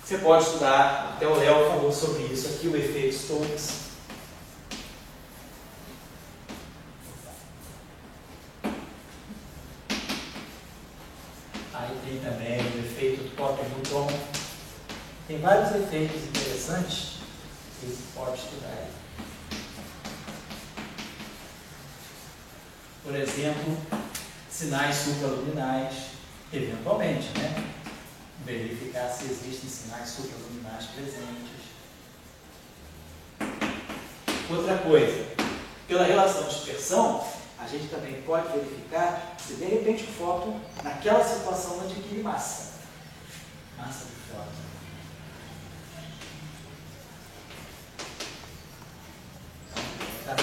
Você pode estudar, até o Léo falou sobre isso aqui, o efeito Stokes. Aí tem também o efeito Toque-Bouton. Tem vários efeitos interessantes que você pode estudar aí. Por exemplo, sinais supraluminais, eventualmente, né? Verificar se existem sinais supraluminais presentes. Outra coisa, pela relação de dispersão, a gente também pode verificar se de repente o fóton, naquela situação, não adquire massa. Massa do fóton. Tá?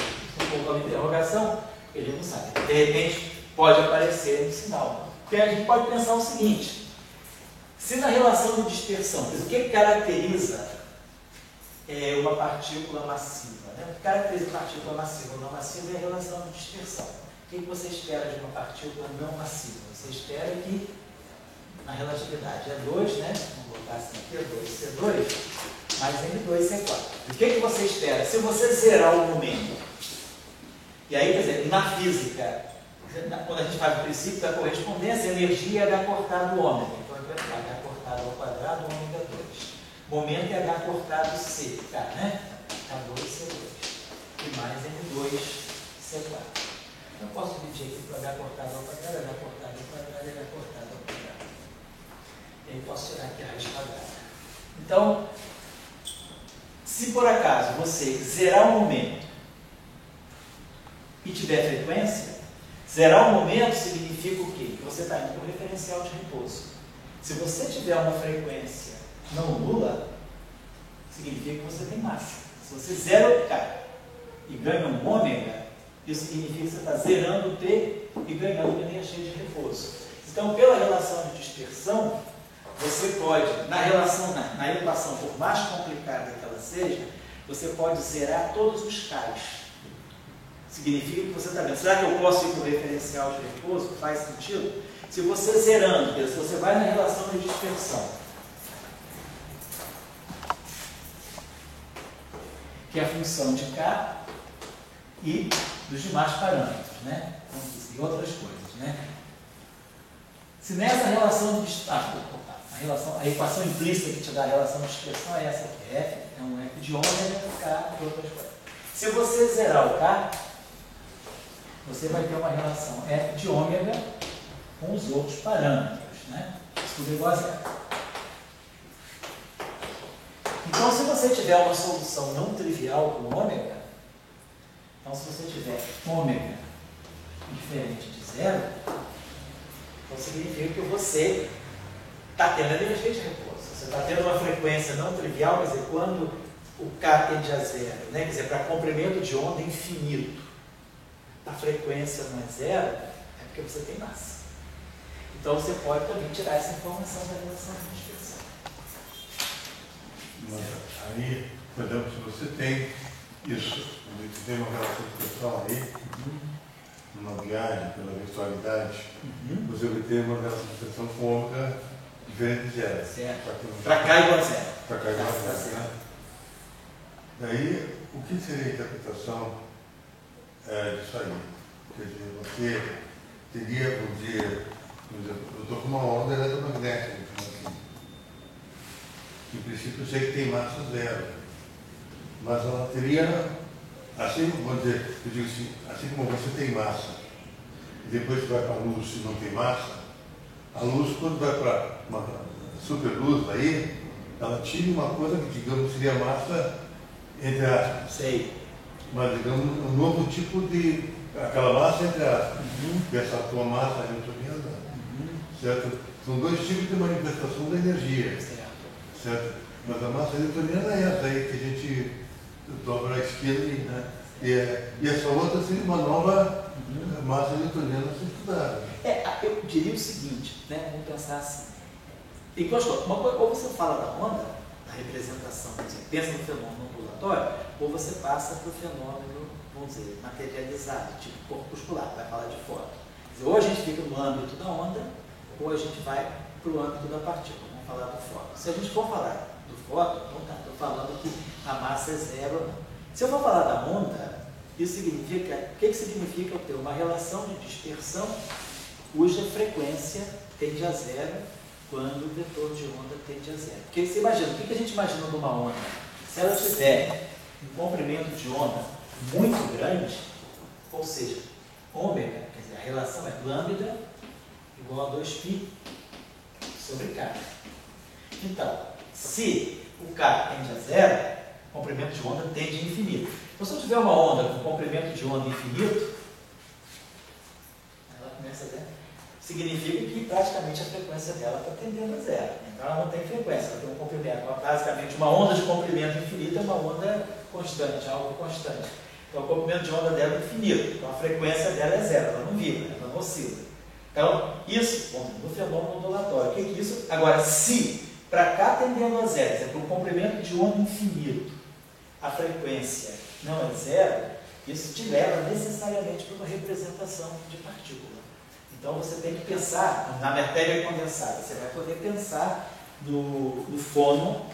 Um pouco a interrogação, ele não sabe. De repente, pode aparecer um sinal. Porque a gente pode pensar o seguinte: se na relação de dispersão, o que caracteriza uma partícula massiva? Né? O que caracteriza a partícula massiva? Não massiva é a relação de dispersão. O que você espera de uma partícula não massiva? Você espera que, na relatividade, E2, né? Vamos botar assim aqui, E2, C2, mais M2, C4. O que você espera? Se você zerar o momento, e aí, quer dizer, na física, quando a gente faz o princípio da correspondência, a energia é H cortado ômega. Então, vai ficar H cortado ao quadrado, ômega 2. Momento é H cortado C, tá, né? K2, C2. E mais M2, C4. Eu posso dividir aqui para H cortado ao quadrado, H cortado ao quadrado e H cortado ao quadrado. E aí posso tirar aqui a raiz quadrada. Então, se por acaso você zerar o momento e tiver frequência, zerar o momento significa o quê? Que você está indo para o referencial de repouso. Se você tiver uma frequência não nula, significa que você tem massa. Se você zera o K e ganha um ômega, isso significa que você está zerando o T e ganhando energia de repouso. Então, pela relação de dispersão, você pode, na equação, por mais complicada que ela seja, você pode zerar todos os Ks. Significa que você está vendo, será que eu posso ir para o referencial de repouso? Faz sentido? Se você zerando, se você vai na relação de dispersão, que é a função de K e dos demais parâmetros, né? E outras coisas, né? Se nessa relação de a equação implícita que te dá a relação de dispersão é essa aqui, F é um F de ômega, K e outras coisas. Se você zerar o K, você vai ter uma relação F de ômega com os outros parâmetros, né? Isso tudo é igual a zero. Então, se você tiver uma solução não trivial com ômega, então se você tiver ômega diferente de zero, então significa que você está tendo energia de repouso. Você está tendo uma frequência não trivial, quer dizer, quando o K tende a zero, né? Quer dizer, para comprimento de onda infinito, a frequência não é zero, é porque você tem massa. Então você pode também tirar essa informação da relação de dispersão. Mas aí, por exemplo, se você tem isso, você tem uma relação de dispersão aí, numa viagem pela virtualidade, você vai ter uma relação de dispersão com ômega diferente de zero. Certo. Para cá igual a zero. Para cá igual a zero, né? Daí, o que seria a interpretação disso aí? Quer dizer, você teria, vamos dizer, por exemplo, eu estou com uma onda eletromagnética, assim. Em princípio, eu sei que tem massa zero, mas ela teria, assim, vamos dizer, eu digo assim, assim como você tem massa, e depois que vai para a luz e não tem massa, a luz, quando vai para uma superluz, aí, ela tira uma coisa que, digamos, seria massa, entre aspas. Sei. Mas, digamos, um novo tipo de... aquela massa, entre aspas. Que essa tua massa newtoniana, certo? São dois tipos de manifestação da energia. Certo? Mas a massa newtoniana é essa aí que a gente dobra a esquerda, né? E essa outra seria uma nova massa newtoniana a ser estudada. Eu diria o seguinte, né? Vamos pensar assim. Tem duas coisas. Uma coisa, ou você fala da onda, da representação, você pensa no fenômeno ondulatório, ou você passa para o fenômeno, vamos dizer, materializado, tipo corpuscular, vai falar de fora. Quer dizer, ou a gente fica no âmbito da onda, ou a gente vai para o âmbito da partícula, vamos falar do fóton. Se a gente for falar do fóton, então tá, estou falando que a massa é zero ou não. Se eu for falar da onda, isso significa, o que significa eu ter uma relação de dispersão cuja frequência tende a zero quando o vetor de onda tende a zero. Porque você imagina, o que a gente imagina de uma onda? Se ela tiver um comprimento de onda muito grande, ou seja, ômega, quer dizer, a relação é lambda igual a 2π sobre K. Então, se o K tende a zero, o comprimento de onda tende a infinito. Então, se eu tiver uma onda com comprimento de onda infinito, ela começa a zero, significa que praticamente a frequência dela está tendendo a zero. Então, ela não tem frequência, ela tem um comprimento. Basicamente, uma onda de comprimento infinito é uma onda constante, algo constante. Então, o comprimento de onda dela é infinito. Então, a frequência dela é zero, ela não vibra, ela não oscila. Então, isso, no fenômeno ondulatório. O que é isso? Agora, se para cá tendendo a zero, é para um comprimento de onda infinito, a frequência não é zero, isso te leva necessariamente para uma representação de partícula. Então, você tem que pensar na matéria condensada. Você vai poder pensar no fônon,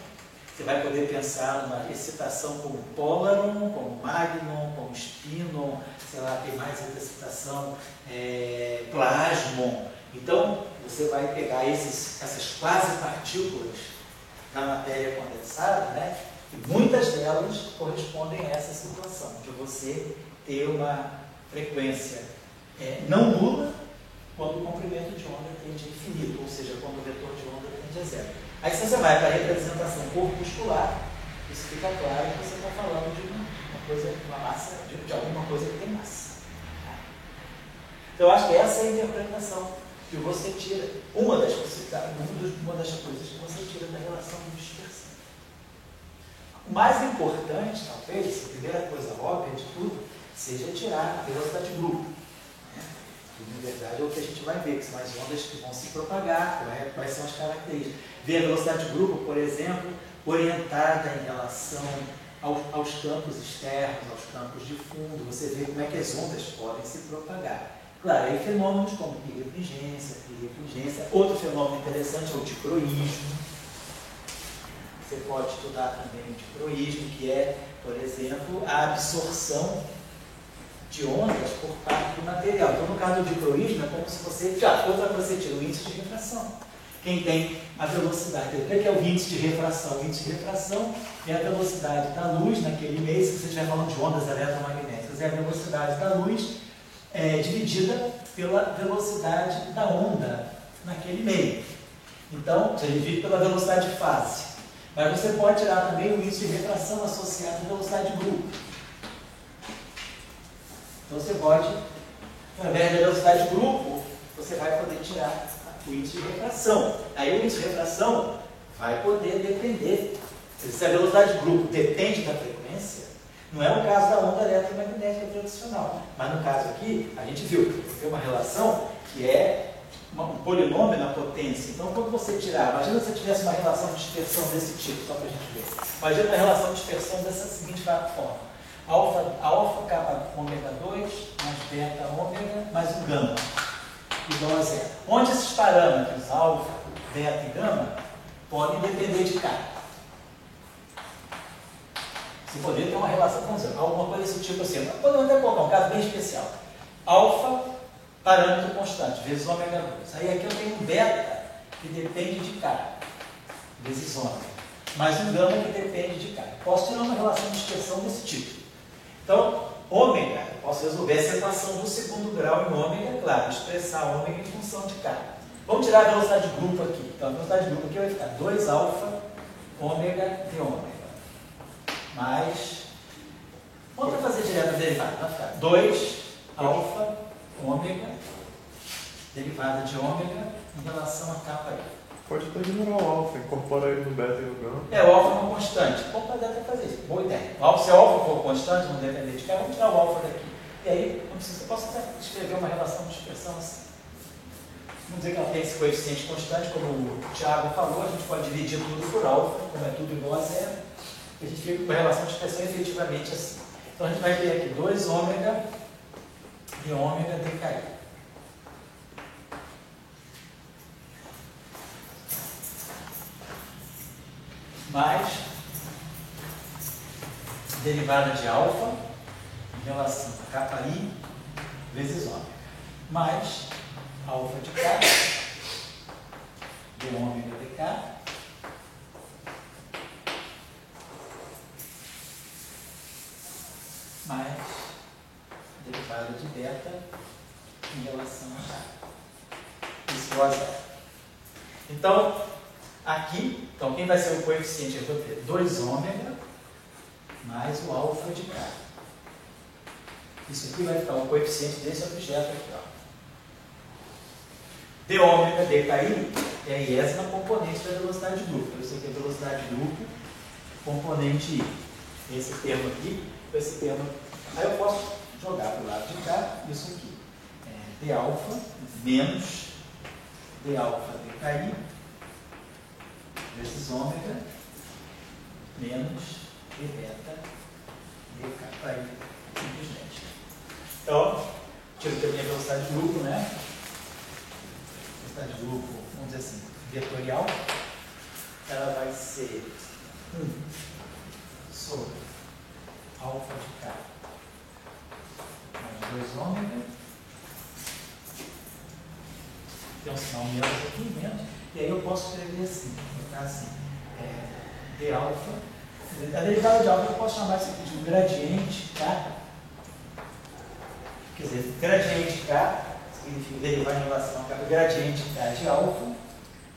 você vai poder pensar numa excitação como polaron, como magnon, como spinon, sei lá, tem mais outra excitação, plasmon. Então, você vai pegar essas quase partículas da matéria condensada, né? E muitas delas correspondem a essa situação, de você ter uma frequência não nula quando o comprimento de onda tende a infinito, ou seja, quando o vetor de onda tende a zero. Aí se você vai para a representação corpuscular, isso fica claro que você está falando de uma coisa, uma massa, de alguma coisa que tem massa. Então eu acho que essa é a interpretação que você tira, uma das coisas que você tira da relação de dispersão. O mais importante, talvez, a primeira coisa óbvia de tudo, seja tirar a velocidade de grupo. Na verdade é o que a gente vai ver, que são as ondas que vão se propagar, quais são as características. Ver a velocidade de grupo, por exemplo, orientada em relação aos campos externos, aos campos de fundo, você vê como é que as ondas podem se propagar. Claro, aí fenômenos como birefringência. Outro fenômeno interessante é o dicroísmo. Você pode estudar também o dicroísmo, que é, por exemplo, a absorção de ondas por parte do material. Então, no caso do dicroísmo, é como se você tira o índice de refração. Quem tem a velocidade, o que é o índice de refração? O índice de refração é a velocidade da luz naquele meio, se você estiver falando de ondas eletromagnéticas, é a velocidade da luz dividida pela velocidade da onda naquele meio. Então, você divide pela velocidade de fase. Mas você pode tirar também o índice de refração associado à velocidade de grupo. Então você pode, através da velocidade de grupo, você vai poder tirar o índice de refração. Aí o índice de refração vai poder depender. Se a velocidade de grupo depende da frequência, não é o caso da onda eletromagnética tradicional. Mas no caso aqui, a gente viu que tem uma relação que é um polinômio na potência. Então quando você tirar, imagina se você tivesse uma relação de dispersão desse tipo, só para a gente ver. Imagina uma relação de dispersão dessa seguinte forma. Alfa capa ômega 2 mais beta ômega mais um gama igual a zero. Onde esses parâmetros, alfa, beta e gama, podem depender de K. Você poderia ter uma relação com alguma coisa desse tipo assim. Podemos até colocar um caso bem especial. Alfa, parâmetro constante, vezes ômega 2. Aí aqui eu tenho um beta que depende de K, vezes ômega. Mais um gama que depende de K. Posso tirar uma relação de dispersão desse tipo. Então, ômega, eu posso resolver essa equação do segundo grau em ômega, claro, expressar ômega em função de K. Vamos tirar a velocidade de grupo aqui. Então, a velocidade de grupo aqui vai ficar 2 alfa, ômega de ômega. Mais, vamos fazer direto a derivada, vai ficar 2 alfa, ômega, derivada de ômega em relação a K aí. Pode até ignorar o alfa, incorpora ele no beta e no gama. O alfa é uma constante. Vamos poder até fazer isso. Boa ideia. Se o alfa for constante, não depender de K, vamos tirar o alfa daqui. E aí, eu posso até escrever uma relação de expressão assim. Vamos dizer que ela tem esse coeficiente constante, como o Thiago falou, a gente pode dividir tudo por alfa, como é tudo igual a zero. E a gente fica com a relação de expressão efetivamente assim. Então a gente vai ter aqui 2 ômega de ômega dk. mais derivada de alfa em relação a kappa i vezes ômega, mais alfa de k, d ômega dk, mais derivada de beta em relação a k. Isso igual a zero. Então, aqui, quem vai ser o coeficiente? Eu vou ter 2 ômega mais o alfa de k. Isso aqui vai ficar o coeficiente desse objeto aqui, ó. d ômega dki é a iésima componente da velocidade dupla. Isso aqui é velocidade dupla, componente i. Esse termo aqui, esse termo aqui. Aí eu posso jogar para o lado de cá, isso aqui. D alfa menos d alfa dki vezes ômega menos d beta dki, simplesmente. Então, tiro aqui a minha velocidade de grupo, né? Velocidade de grupo, vamos dizer assim, vetorial. Ela vai ser 1 sobre alfa de k mais 2 ômega. Tem um sinal menos aqui, menos. E aí eu posso escrever assim, botar assim, d alfa. A derivada de alfa eu posso chamar isso aqui de um gradiente k. Quer dizer, gradiente k significa derivar em relação a gradiente k de alfa.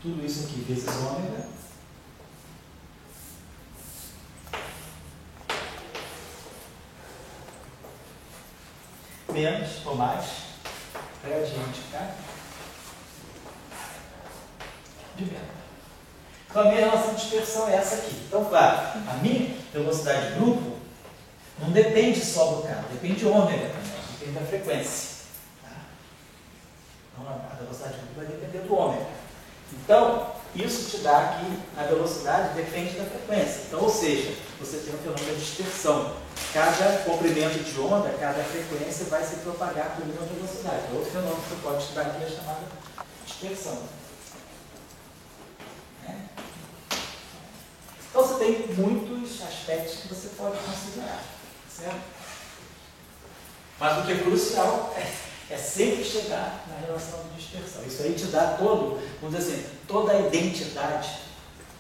Tudo isso aqui vezes ômega. Menos ou mais gradiente k de beta. Então a minha relação de dispersão é essa aqui. Então, claro, a minha velocidade de grupo não depende só do k, depende de ômega também, depende da frequência. Tá? Então a velocidade de grupo vai depender do ômega. Então, isso te dá aqui, a velocidade depende da frequência. Então, ou seja, você tem um fenômeno de dispersão. Cada comprimento de onda, cada frequência vai se propagar por uma velocidade. Outro fenômeno que você pode estudar aqui é chamado dispersão. Então você tem muitos aspectos que você pode considerar, certo? Mas o que é crucial é sempre chegar na relação de dispersão. Isso aí te dá vamos dizer assim, toda a identidade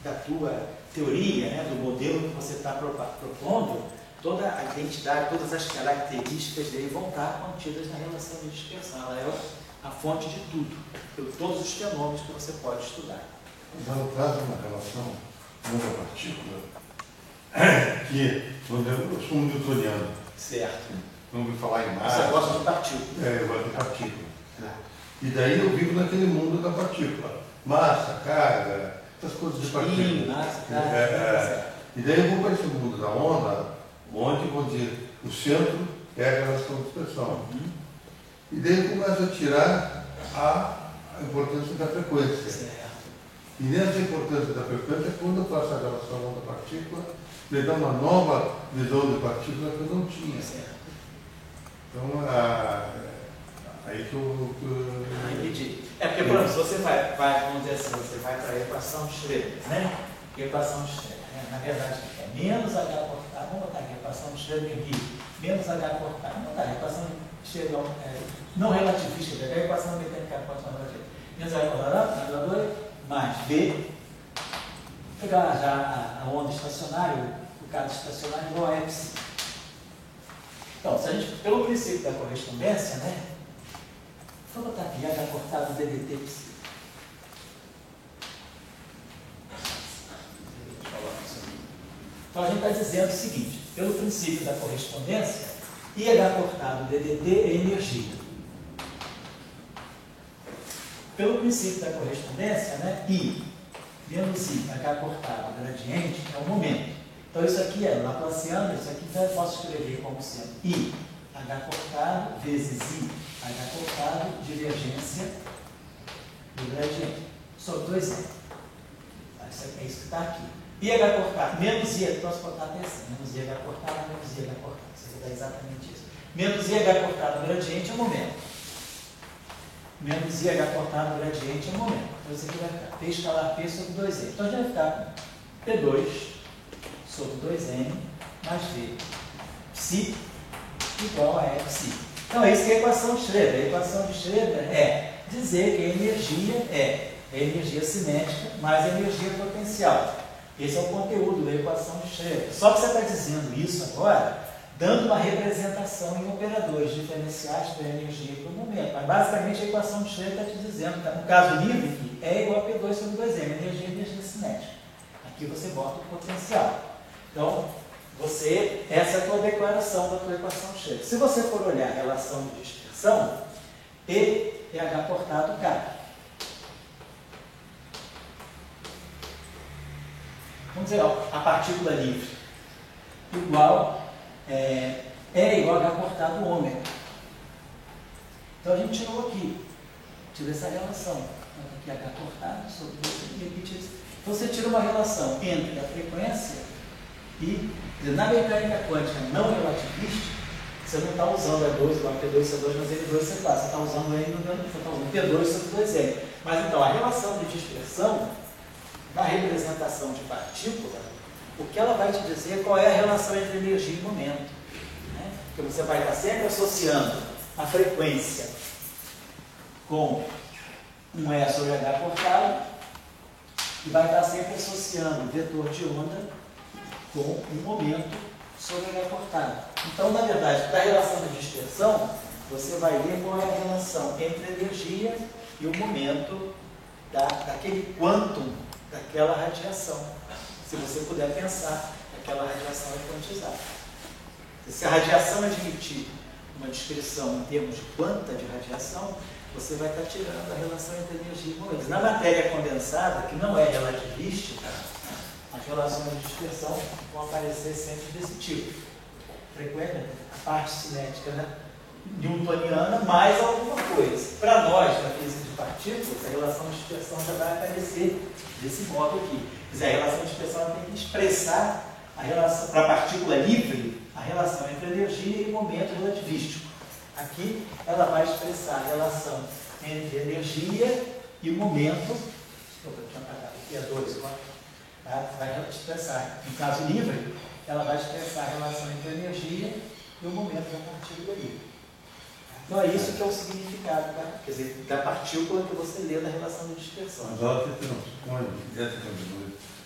da tua teoria, né, do modelo que você está propondo, toda a identidade, todas as características dele vão estar contidas na relação de dispersão. Ela é a fonte de tudo, de todos os fenômenos que você pode estudar. Então, no caso de uma relação onda-partícula, que eu sou um newtoniano. Certo. Não ouvi falar em massa. Você gosta de partícula. Eu gosto de partícula. E daí eu vivo naquele mundo da partícula. Massa, carga, essas coisas de partícula. Massa, carga. E daí eu vou para esse mundo da onda, onde, vou dizer, o centro é a relação de dispersão. E daí eu começo a tirar a importância da frequência. Certo. E nessa importância da frequência, quando eu faço a relação onda-partícula, me dá uma nova visão de partícula que eu não tinha. Certo. Então, aí que eu... Entendi. Porque, por exemplo, se você vai, vamos dizer assim, você vai para a equação de Schrödinger, né? Equação de Schrödinger, né? Na verdade, é menos H cortado, vamos botar aqui, equação de Schrödinger aqui, menos H cortado, vamos botar a equação de Schrödinger, não relativista, é a equação mecânica quântica relativa. Menos H cortado, mais B, vou pegar já a onda estacionária, o caso estacionário igual a epsilon. Então, se a gente, pelo princípio da correspondência, né? Vou botar aqui, H cortado DDT psi. Então a gente está dizendo o seguinte, pelo princípio da correspondência, IH cortado DDT é energia. Pelo princípio da correspondência, né, I menos I, H cortado, gradiente, é o momento. Então isso aqui é laplaciano, isso aqui então eu posso escrever como sendo I, H cortado, vezes I, H cortado, divergência do gradiente, sobre 2N. Isso é isso que está aqui. I, H cortado, menos I, eu posso botar até assim, menos I, H cortado, menos I, H cortado. Isso aqui dá exatamente isso. Menos I, H cortado, gradiente é o momento. Menos IH cortado gradiente é o momento. Então isso aqui vai ficar P escalar P sobre 2E. Então a gente vai ficar P2 sobre 2M mais V psi igual a Fψ. Então, isso que é a equação de Schroeder. A equação de Schroeder é dizer que a energia é energia cinética mais energia potencial. Esse é o conteúdo da equação de Schroeder. Só que você está dizendo isso agora, dando uma representação em operadores diferenciais para a energia e para o momento. Mas, basicamente, a equação de Schroeder está te dizendo que, no caso livre, é igual a P2 sobre 2M, energia e energia cinética. Aqui você bota o potencial. Então, essa é a tua declaração da tua equação de Schroeder. Se você for olhar a relação de dispersão, P é H cortado K. Vamos dizer, ó, a partícula livre igual é igual a H cortado ômega. Então a gente tirou aqui, tirou essa relação. Aqui H cortado sobre 2. Então você tira uma relação entre a frequência e, na mecânica quântica não relativista, você não está usando E2 igual a P2, C2, mas N2, C4. Você está usando P2 sobre 2M. Mas então a relação de dispersão, na representação de partícula, o que ela vai te dizer é qual é a relação entre energia e momento. Né? Porque você vai estar sempre associando a frequência com um E sobre H cortado e vai estar sempre associando o vetor de onda com um momento sobre H cortado. Então, na verdade, para a relação de dispersão, você vai ver qual é a relação entre a energia e o momento daquele quantum daquela radiação. Se você puder pensar que aquela radiação é quantizada. Se a radiação admitir uma descrição em termos de quanta de radiação, você vai estar tirando a relação entre energia e momento. Na matéria condensada, que não é relativística, as relações de dispersão vão aparecer sempre desse tipo. Frequente, a parte cinética, né, newtoniana, mais alguma coisa. Para nós, na física de partículas, a relação de dispersão já vai aparecer desse modo aqui. Quer dizer, a relação de dispersão tem que expressar a relação, para a partícula livre, a relação entre energia e momento relativístico. Aqui, ela vai expressar a relação entre energia e o momento. Desculpa, eu tinha apagado. Aqui é 2, vai expressar. No caso livre, ela vai expressar a relação entre a energia e o momento da partícula livre. Então é isso que é o significado, quer dizer, da partícula que você lê da relação de dispersão. Mas olha que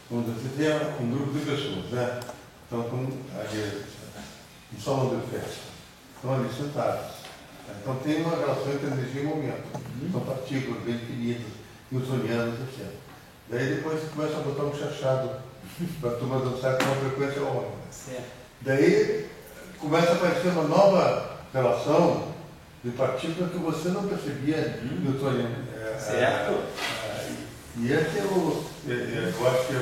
quando você tem um grupo de pessoas, né? Então, um salão de festa, estão ali sentados. Então tem uma relação entre energia e momento. São partículas bem definidas, newtonianas, etc. Daí depois você começa a botar um chachado para a turma dançar com uma frequência ômega. Daí começa a aparecer uma nova relação de partícula que você não percebia newtoniana. Certo. E esse eu acho que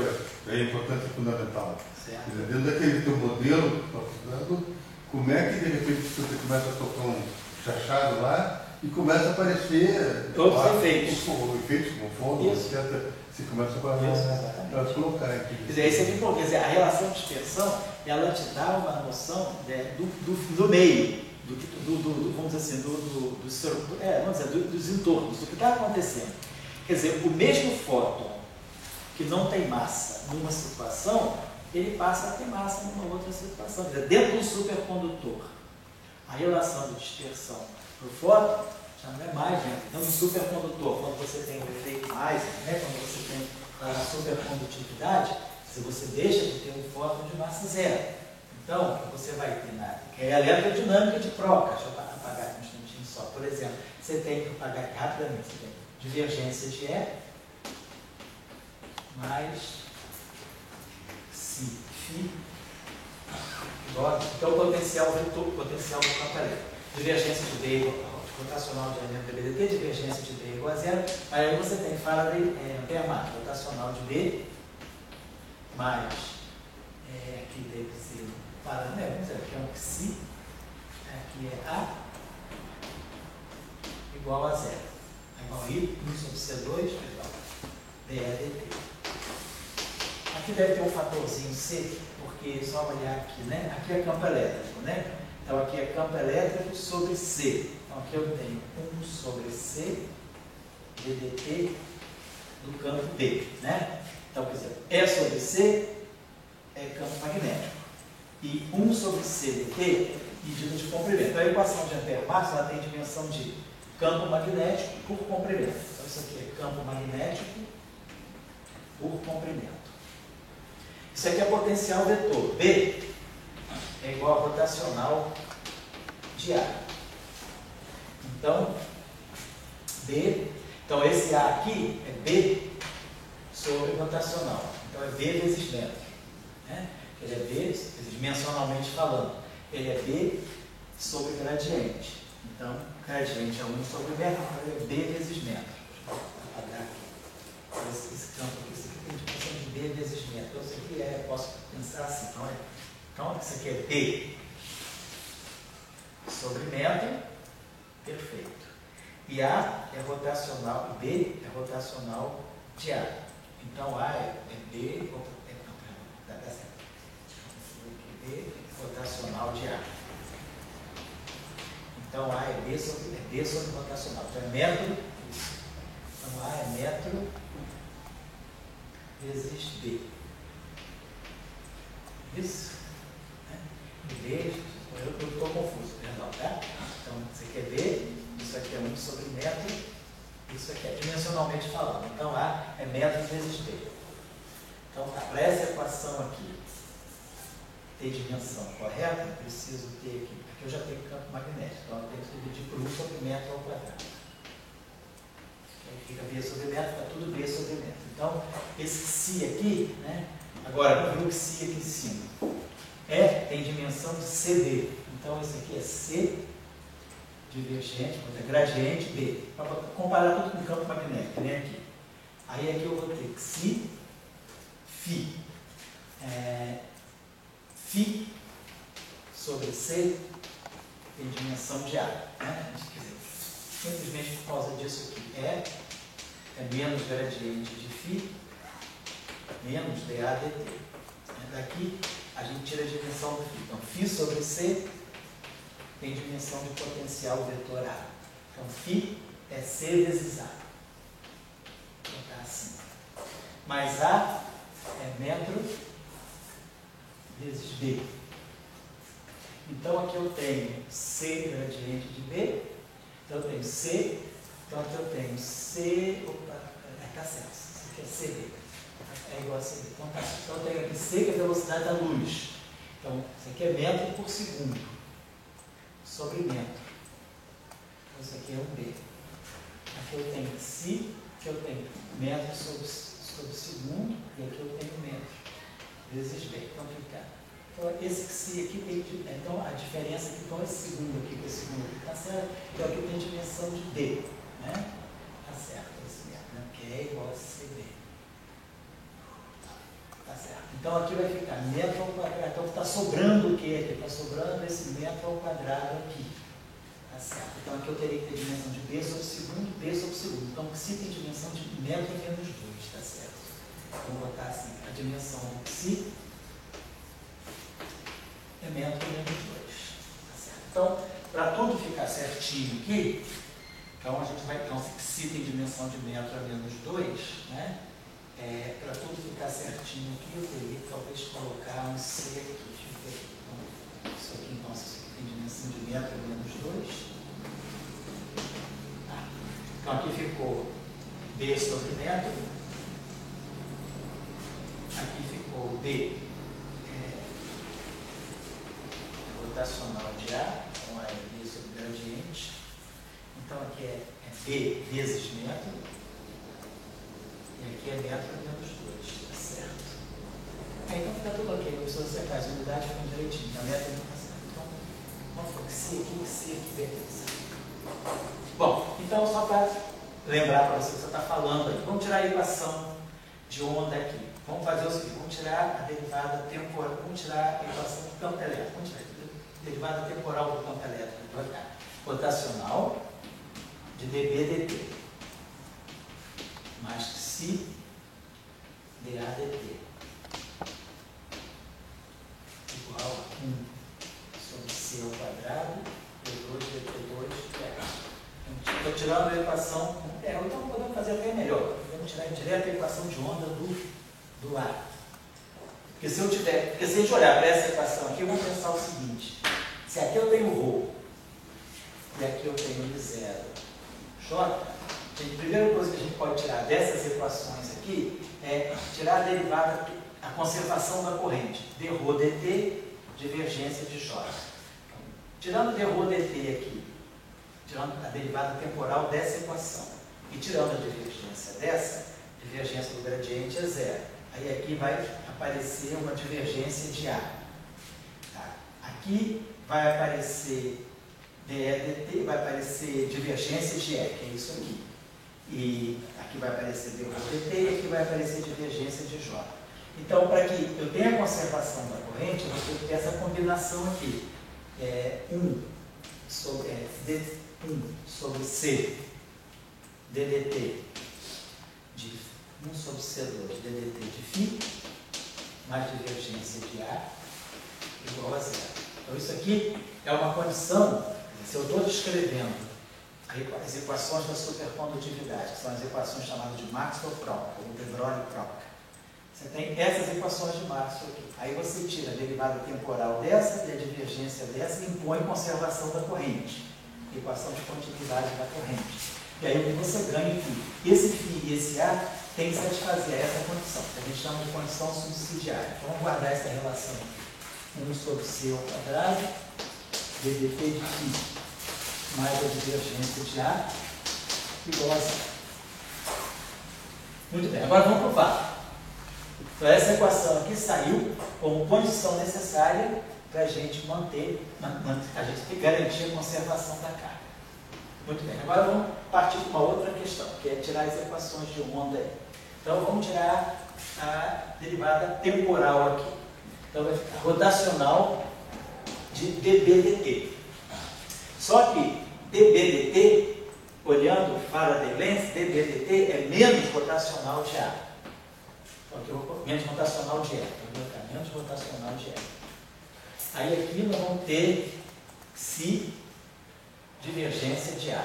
é importante e fundamental. Certo. Dentro daquele teu modelo que você está falando, como é que de repente você começa a tocar um chachado lá e começa a aparecer outros efeitos. Efeitos como fogo, etc. Você começa a colocar aqui. Quer dizer, esse é muito bom. Quer dizer, a relação de dispersão, ela te dá uma noção do meio, vamos dizer assim, dos entornos, do que está acontecendo. Quer dizer, o mesmo fóton que não tem massa numa situação, ele passa a ter massa numa outra situação. Quer dizer, dentro do supercondutor, a relação de dispersão para o fóton já não é mais, né? Então, no supercondutor, quando você tem o efeito Heisenberg, né? Quando você tem a supercondutividade, se você deixa de ter um fóton de massa zero. Então, o que você vai ter que é a eletrodinâmica de Proca. Deixa eu apagar aqui um instantinho só. Por exemplo, você tem que apagar aqui rapidamente, você tem divergência de E mais Φ. Então, o potencial do campo elétrico. Divergência de B rotacional de elemento BDT, divergência de B igual a zero. Aí você tem Faraday Fermat, rotacional de B mais aqui deve ser Faraday, vamos dizer, aqui é um Xi, aqui é A igual a zero. Igual a I, 1 sobre C2, DEDT. Aqui deve ter um fatorzinho C, porque só olhar aqui, né? Aqui é campo elétrico, né? Então aqui é campo elétrico sobre C. Então aqui eu tenho 1 sobre C, DDT do campo B, né? Então, quer dizer, E sobre C é campo magnético. E 1 sobre C dt, medida de comprimento. Então, a equação de Ampère-Marx ela tem dimensão de campo magnético por comprimento. Então, isso aqui é campo magnético por comprimento. Isso aqui é potencial vetor. B é igual a rotacional de A. Então, B, então esse A aqui é B sobre rotacional. Então é B vezes metro. Né? Ele é B, dimensionalmente falando, ele é B sobre gradiente. Então, gradiente é 1 sobre metro, então ele é B vezes metro. Deixa eu apagar aqui. Esse campo aqui, isso aqui tem dimensão de B vezes metro. Então, isso aqui é, posso pensar assim, então isso aqui é B sobre metro, perfeito. E A é rotacional, B é rotacional de A. Então A é B, B rotacional de A. Então A é B sobre rotacional. Então é metro, então A é metro vezes B. Isso? B, eu estou confuso, perdão, tá? Então isso aqui é B, isso aqui é 1 sobre metro, isso aqui é dimensionalmente falando. Então A é metro vezes B. Então, para essa equação aqui ter dimensão correta, eu preciso ter aqui eu já tenho campo magnético, então eu tenho que dividir por 1 sobre metro ao quadrado. Aí fica B sobre metro, fica tudo B sobre metro. Então, esse psi aqui, né? Agora, vamos ver o psi aqui em cima. Tem dimensão de CD. Então, esse aqui é C divergente, gradiente B. Para comparar tudo com o campo magnético, né? Aqui. Aí aqui eu vou ter psi, Φ. Φ sobre C tem dimensão de A. Né? Simplesmente por causa disso aqui. É menos gradiente de Φ menos dA dt. Daqui a gente tira a dimensão do Φ. Então, Φ sobre C tem dimensão de potencial vetor A. Então, Φ é C vezes A. Vou colocar assim. Mas A é metro vezes B. Então, aqui eu tenho C gradiente de B. Então, eu tenho C. Então, aqui eu tenho C. Opa, tá certo. Isso aqui é CD. É igual a CD. Então, tá. Então, eu tenho aqui C, que é a velocidade da luz. Então, isso aqui é metro por segundo. Sobre metro. Então, isso aqui é um B. Aqui eu tenho Ψ, que eu tenho metro sobre segundo. E aqui eu tenho metro vezes B. Então, fica. Então, esse Ψ aqui tem. Então, a diferença aqui, então, esse segundo aqui, que esse segundo aqui está certo. Então, aqui tem dimensão de D. Né? Está certo, esse mesmo. Né? Que é igual a CD. Tá certo. Então aqui vai ficar metro ao quadrado. Então está sobrando o que aqui? Está sobrando esse metro ao quadrado aqui. Tá certo. Então aqui eu teria que ter dimensão de B sobre segundo, B sobre segundo. Então Ψ tem dimensão de metro menos 2, tá certo? Então vou botar assim, a dimensão do Ψ é metro menos 2. Tá certo? Então, para tudo ficar certinho aqui, então a gente vai. Então, se Ψ tem dimensão de metro a menos 2, né? Para tudo ficar certinho aqui, eu teria que talvez colocar um C aqui. Deixa eu ver aqui. Então, isso aqui, então, isso aqui tem dimensão de metro a menos 2. Então, aqui ficou B sobre metro. Aqui ficou B rotacional de A. Então, é B sobre gradiente. Então, aqui é B vezes metro. E aqui é metro menos 2, tá certo? Então fica tudo ok, a pessoa você faz unidade com direitinho, a metro não está certo. Então, vamos falar que C aqui, beleza. Bom, então só para lembrar para você o que você está falando aí, vamos tirar a equação de onda aqui. Vamos fazer o seguinte, vamos tirar a derivada temporal, vamos tirar a equação do campo elétrico, vamos tirar a derivada temporal do campo elétrico, rotacional de dB dt. Mais que Ψ dA dt igual a 1 sobre C ao quadrado D2 dt2 dA. Estou tirando a equação, então podemos fazer até melhor. Podemos tirar direto a equação de onda do do A. Porque se a gente olhar para essa equação aqui, eu vou pensar o seguinte: se aqui eu tenho ρ e aqui eu tenho I0 J, a primeira coisa que a gente pode tirar dessas equações aqui é tirar a derivada, a conservação da corrente, dρ dt, divergência de J. Tirando dρ dt aqui, tirando a derivada temporal dessa equação e tirando a divergência dessa, a divergência do gradiente é zero. Aí aqui vai aparecer uma divergência de A. Tá? Aqui vai aparecer dE dt, vai aparecer divergência de E, que é isso aqui. E aqui vai aparecer dρ dt e aqui vai aparecer divergência de J. Então, para que eu tenha a conservação da corrente, eu vou ter que ter essa combinação aqui. 1 sobre C ddt de 1 sobre C2 ddt de φ mais divergência de A igual a zero. Então, isso aqui é uma condição, se eu estou descrevendo as equações da supercondutividade, que são as equações chamadas de Maxwell-Kronecker, ou de Broglie-Kronecker. Você tem essas equações de Maxwell aqui. Aí você tira a derivada temporal dessa e a divergência dessa e impõe conservação da corrente. Equação de continuidade da corrente. E aí o que você ganha é que esse φ e esse A tem que satisfazer essa condição, que a gente chama de condição subsidiária. Então vamos guardar essa relação aqui. 1 sobre C ao quadrado, ddt de φ mais a divergência de A igual a zero. Muito bem, agora vamos para o fato. Então, essa equação aqui saiu como condição necessária para a gente manter, a gente garantir a conservação da carga. Muito bem, agora vamos partir para uma outra questão, que é tirar as equações de onda aí. Então, vamos tirar a derivada temporal aqui. Então, vai ficar rotacional de dB/dt. Só que dB/dt, olhando Faraday-Lenz, dB/dt é menos rotacional de A. Menos rotacional de E. Menos rotacional de E. Aí aqui nós vamos ter φ divergência de A.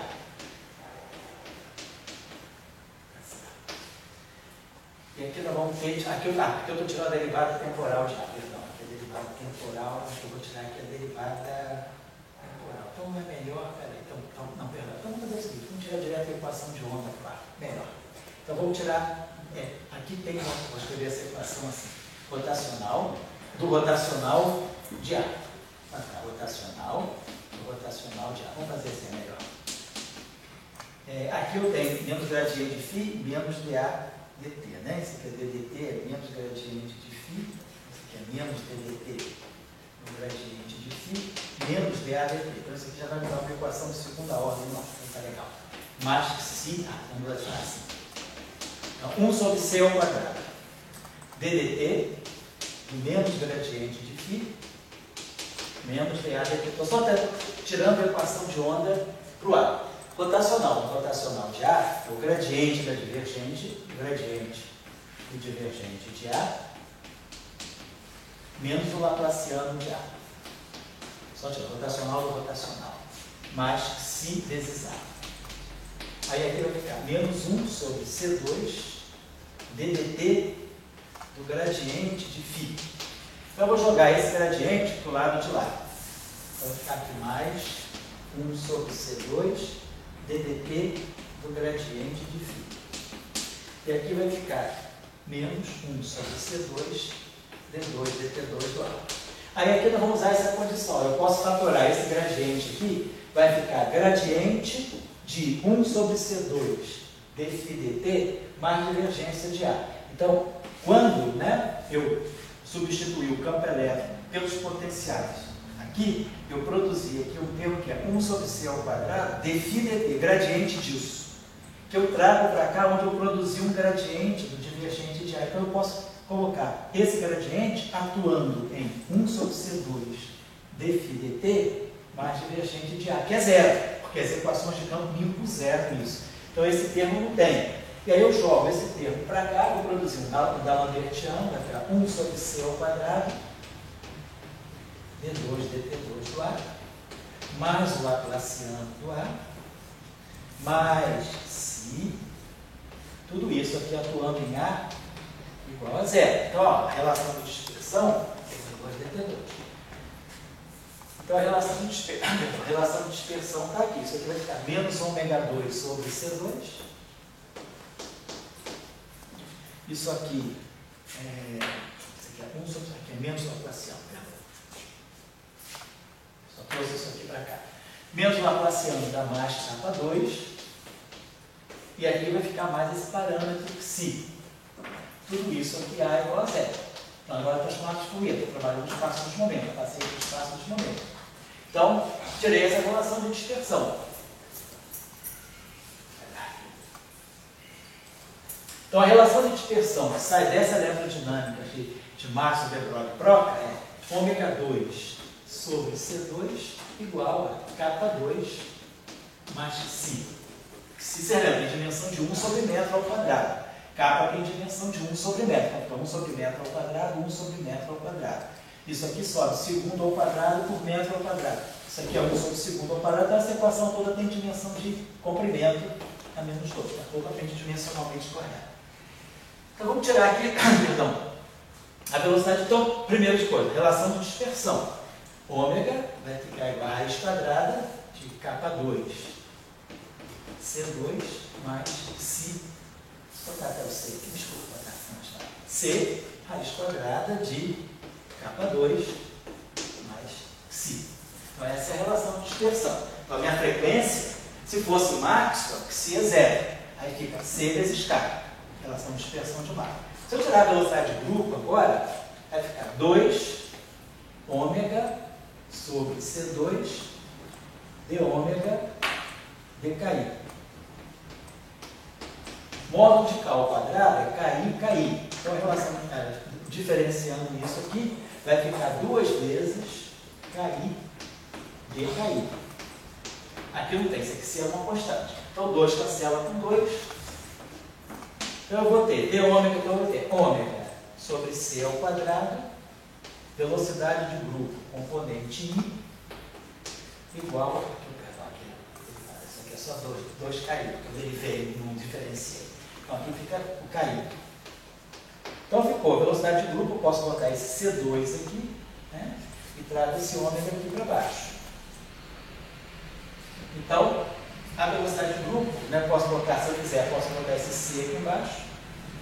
E aqui nós vamos ter. Aqui eu estou tirando a derivada temporal de A. Perdão, aqui a derivada temporal, acho que eu vou tirar aqui a derivada temporal. Então não é melhor, peraí. Não, perdão. Então vamos fazer o seguinte: vamos tirar direto a equação de onda, claro. Melhor. Então vamos tirar. Aqui tem, vou escrever essa equação assim: rotacional do rotacional de A. Rotacional do rotacional de A. Vamos fazer assim, melhor. Aqui eu tenho menos gradiente de φ, menos dA dt, né? Esse aqui é ddt, é menos gradiente de φ, esse aqui é menos ddt no gradiente de φ, menos dA dt. Então isso aqui já vai me dar uma equação de segunda ordem, nossa, está legal. Mas se, vamos deixar assim. Então, 1 sobre C ao quadrado, ddt, menos gradiente de φ, menos dA dt. Estou só tirando a equação de onda para o A. Rotacional. O rotacional de A é o gradiente da divergente, gradiente do divergente de A, menos o laplaciano de A. Só tirar rotacional do rotacional. Mais φ vezes A. Aí aqui vai ficar menos 1 sobre C2 ddt do gradiente de φ. Então eu vou jogar esse gradiente para o lado de lá. Então vai ficar aqui mais 1 sobre C2 ddt do gradiente de φ. E aqui vai ficar menos 1 sobre C2 d2 dt2 do A. Aí aqui nós vamos usar essa condição. Eu posso fatorar esse gradiente aqui, vai ficar gradiente de 1 sobre C2 dφ dt mais divergência de A. Então, quando eu substituir o campo elétrico pelos potenciais aqui, eu produzi aqui um termo que é 1 sobre C ao quadrado dφ dt, gradiente disso, que eu trago para cá onde eu produzi um gradiente do divergente de A. Então, eu posso colocar esse gradiente atuando em 1 sobre C2 dφ dt mais divergente de A, que é zero, porque as equações de campo me impõem zero nisso. Então, esse termo não tem. E aí eu jogo esse termo para cá, vou produzir um Dalandertiano, vai ficar 1 sobre C ao quadrado, d2 dt2 do A, mais o laplaciano do A, mais φ, tudo isso aqui atuando em A igual a zero. Então, ó, a relação de dispersão é 2 dt2. Então, a relação de dispersão está aqui. Isso aqui vai ficar menos ômega 2 sobre C2. Isso aqui é 1 sobre... Aqui é menos Laplaciano, perdão. Só trouxe isso aqui para cá. Menos Laplaciano dá mais K2. E aqui vai ficar mais esse parâmetro psi. Tudo isso aqui A é igual a zero. Então, agora está chamado de Fourier. Estou trabalhando no espaço dos momentos. Passei para o espaço dos momentos. Então, tirei essa relação de dispersão. Então, a relação de dispersão que sai dessa eletrodinâmica de Maxwell, Weber e Proca é ômega 2 sobre C2 igual a K2 mais Psi. Psi será em dimensão de 1 sobre metro ao quadrado. K tem dimensão de 1 sobre metro. Então, 1 sobre metro ao quadrado, 1 sobre metro ao quadrado. Isso aqui sobe segundo ao quadrado por metro ao quadrado. Isso aqui é 1 sobre segundo ao quadrado. Então, essa equação toda tem dimensão de comprimento a menos 2. Daqui a pouco aprende dimensionalmente correto. Então, vamos tirar aqui, perdão, a velocidade. Então, primeira coisa, relação de dispersão. Ômega vai ficar igual a raiz quadrada de K2 C2 mais Psi. Vou botar até o C aqui, desculpa, botar aqui. C raiz quadrada de K2 mais Psi. Então, essa é a relação de dispersão. Então, a minha frequência, se fosse Maxwell, Psi é zero. Aí fica C vezes K. Relação de dispersão de Maxwell. Se eu tirar a velocidade de grupo agora, vai ficar 2 ômega sobre C2 de ômega dKi. Módulo de K ao quadrado é KI. Então, a relação diferenciando isso aqui, vai ficar 2 vezes KI dKi. Aqui não tem, isso aqui é uma constante. Então, 2 cancela com 2. Então, eu vou ter d ômega, então eu vou ter ômega sobre C ao quadrado, velocidade de grupo, componente I, igual a... Isso aqui é só 2 KI, porque eu derivei, não diferenciei. Então, aqui fica o KI. Então, ficou velocidade de grupo, eu posso botar esse C2 aqui, né, e trago esse ômega aqui para baixo. Então, a velocidade de grupo, né, posso botar, se eu quiser, posso botar esse C aqui embaixo,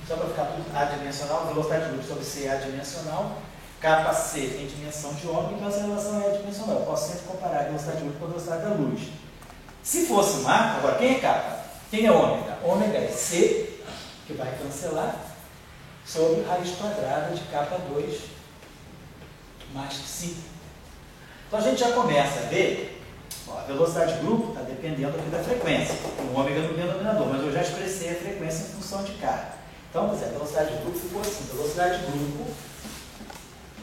só para ficar tudo adimensional, velocidade de grupo sobre C é adimensional, capa C tem dimensão de ômega, então essa relação é adimensional. Eu posso sempre comparar a velocidade de grupo com a velocidade da luz. Se fosse Mach, agora quem é capa? Quem é ômega? Ômega é C, que vai cancelar, sobre raiz quadrada de K2 mais 5. Então a gente já começa a ver. A velocidade de grupo está dependendo aqui da frequência. O ômega no denominador, mas eu já expressei a frequência em função de K. Então, por exemplo, a velocidade de grupo ficou assim. Velocidade de grupo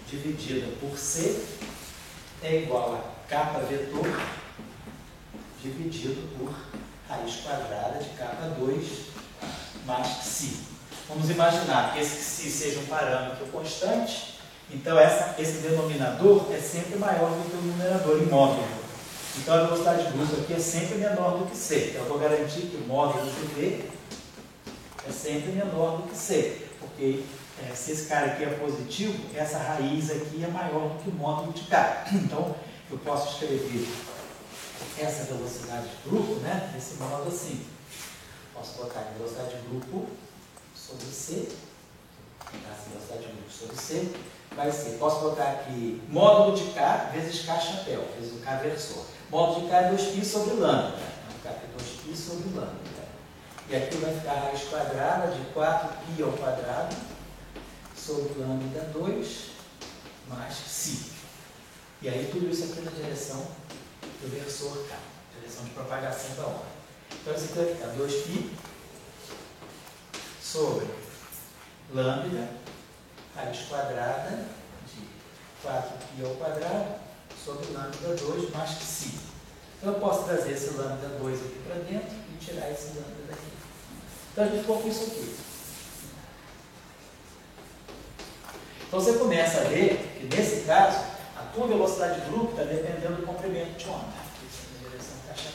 dividida por C é igual a K vetor dividido por raiz quadrada de K2 mais Psi. Vamos imaginar que esse Psi seja um parâmetro constante. Então, esse denominador é sempre maior do que o numerador em módulo. Então, a velocidade de grupo aqui é sempre menor do que C. Então, eu vou garantir que o módulo de V é sempre menor do que C. Porque se esse cara aqui é positivo, essa raiz aqui é maior do que o módulo de K. Então, eu posso escrever essa velocidade de grupo, né, desse modo assim. Posso botar aqui velocidade de grupo sobre C. Velocidade de grupo sobre C. Vai ser, posso botar aqui módulo de K vezes K chapéu, vezes o K versor. Módulo de K é 2π sobre lambda. Então, K é 2π sobre lambda. E aqui vai ficar a raiz quadrada de 4π ao quadrado sobre lambda 2 mais Psi. E aí tudo isso aqui na direção do versor K, direção de propagação da onda. Então, isso aqui vai ficar 2π sobre lambda, raiz quadrada de 4π ao quadrado sobre lambda 2 mais Psi. Então, eu posso trazer esse lambda 2 aqui para dentro e tirar esse lambda daqui. Então, a gente ficou com isso aqui. Então, você começa a ver que, nesse caso, a tua velocidade de grupo está dependendo do comprimento de onda. Isso é a direção caixa.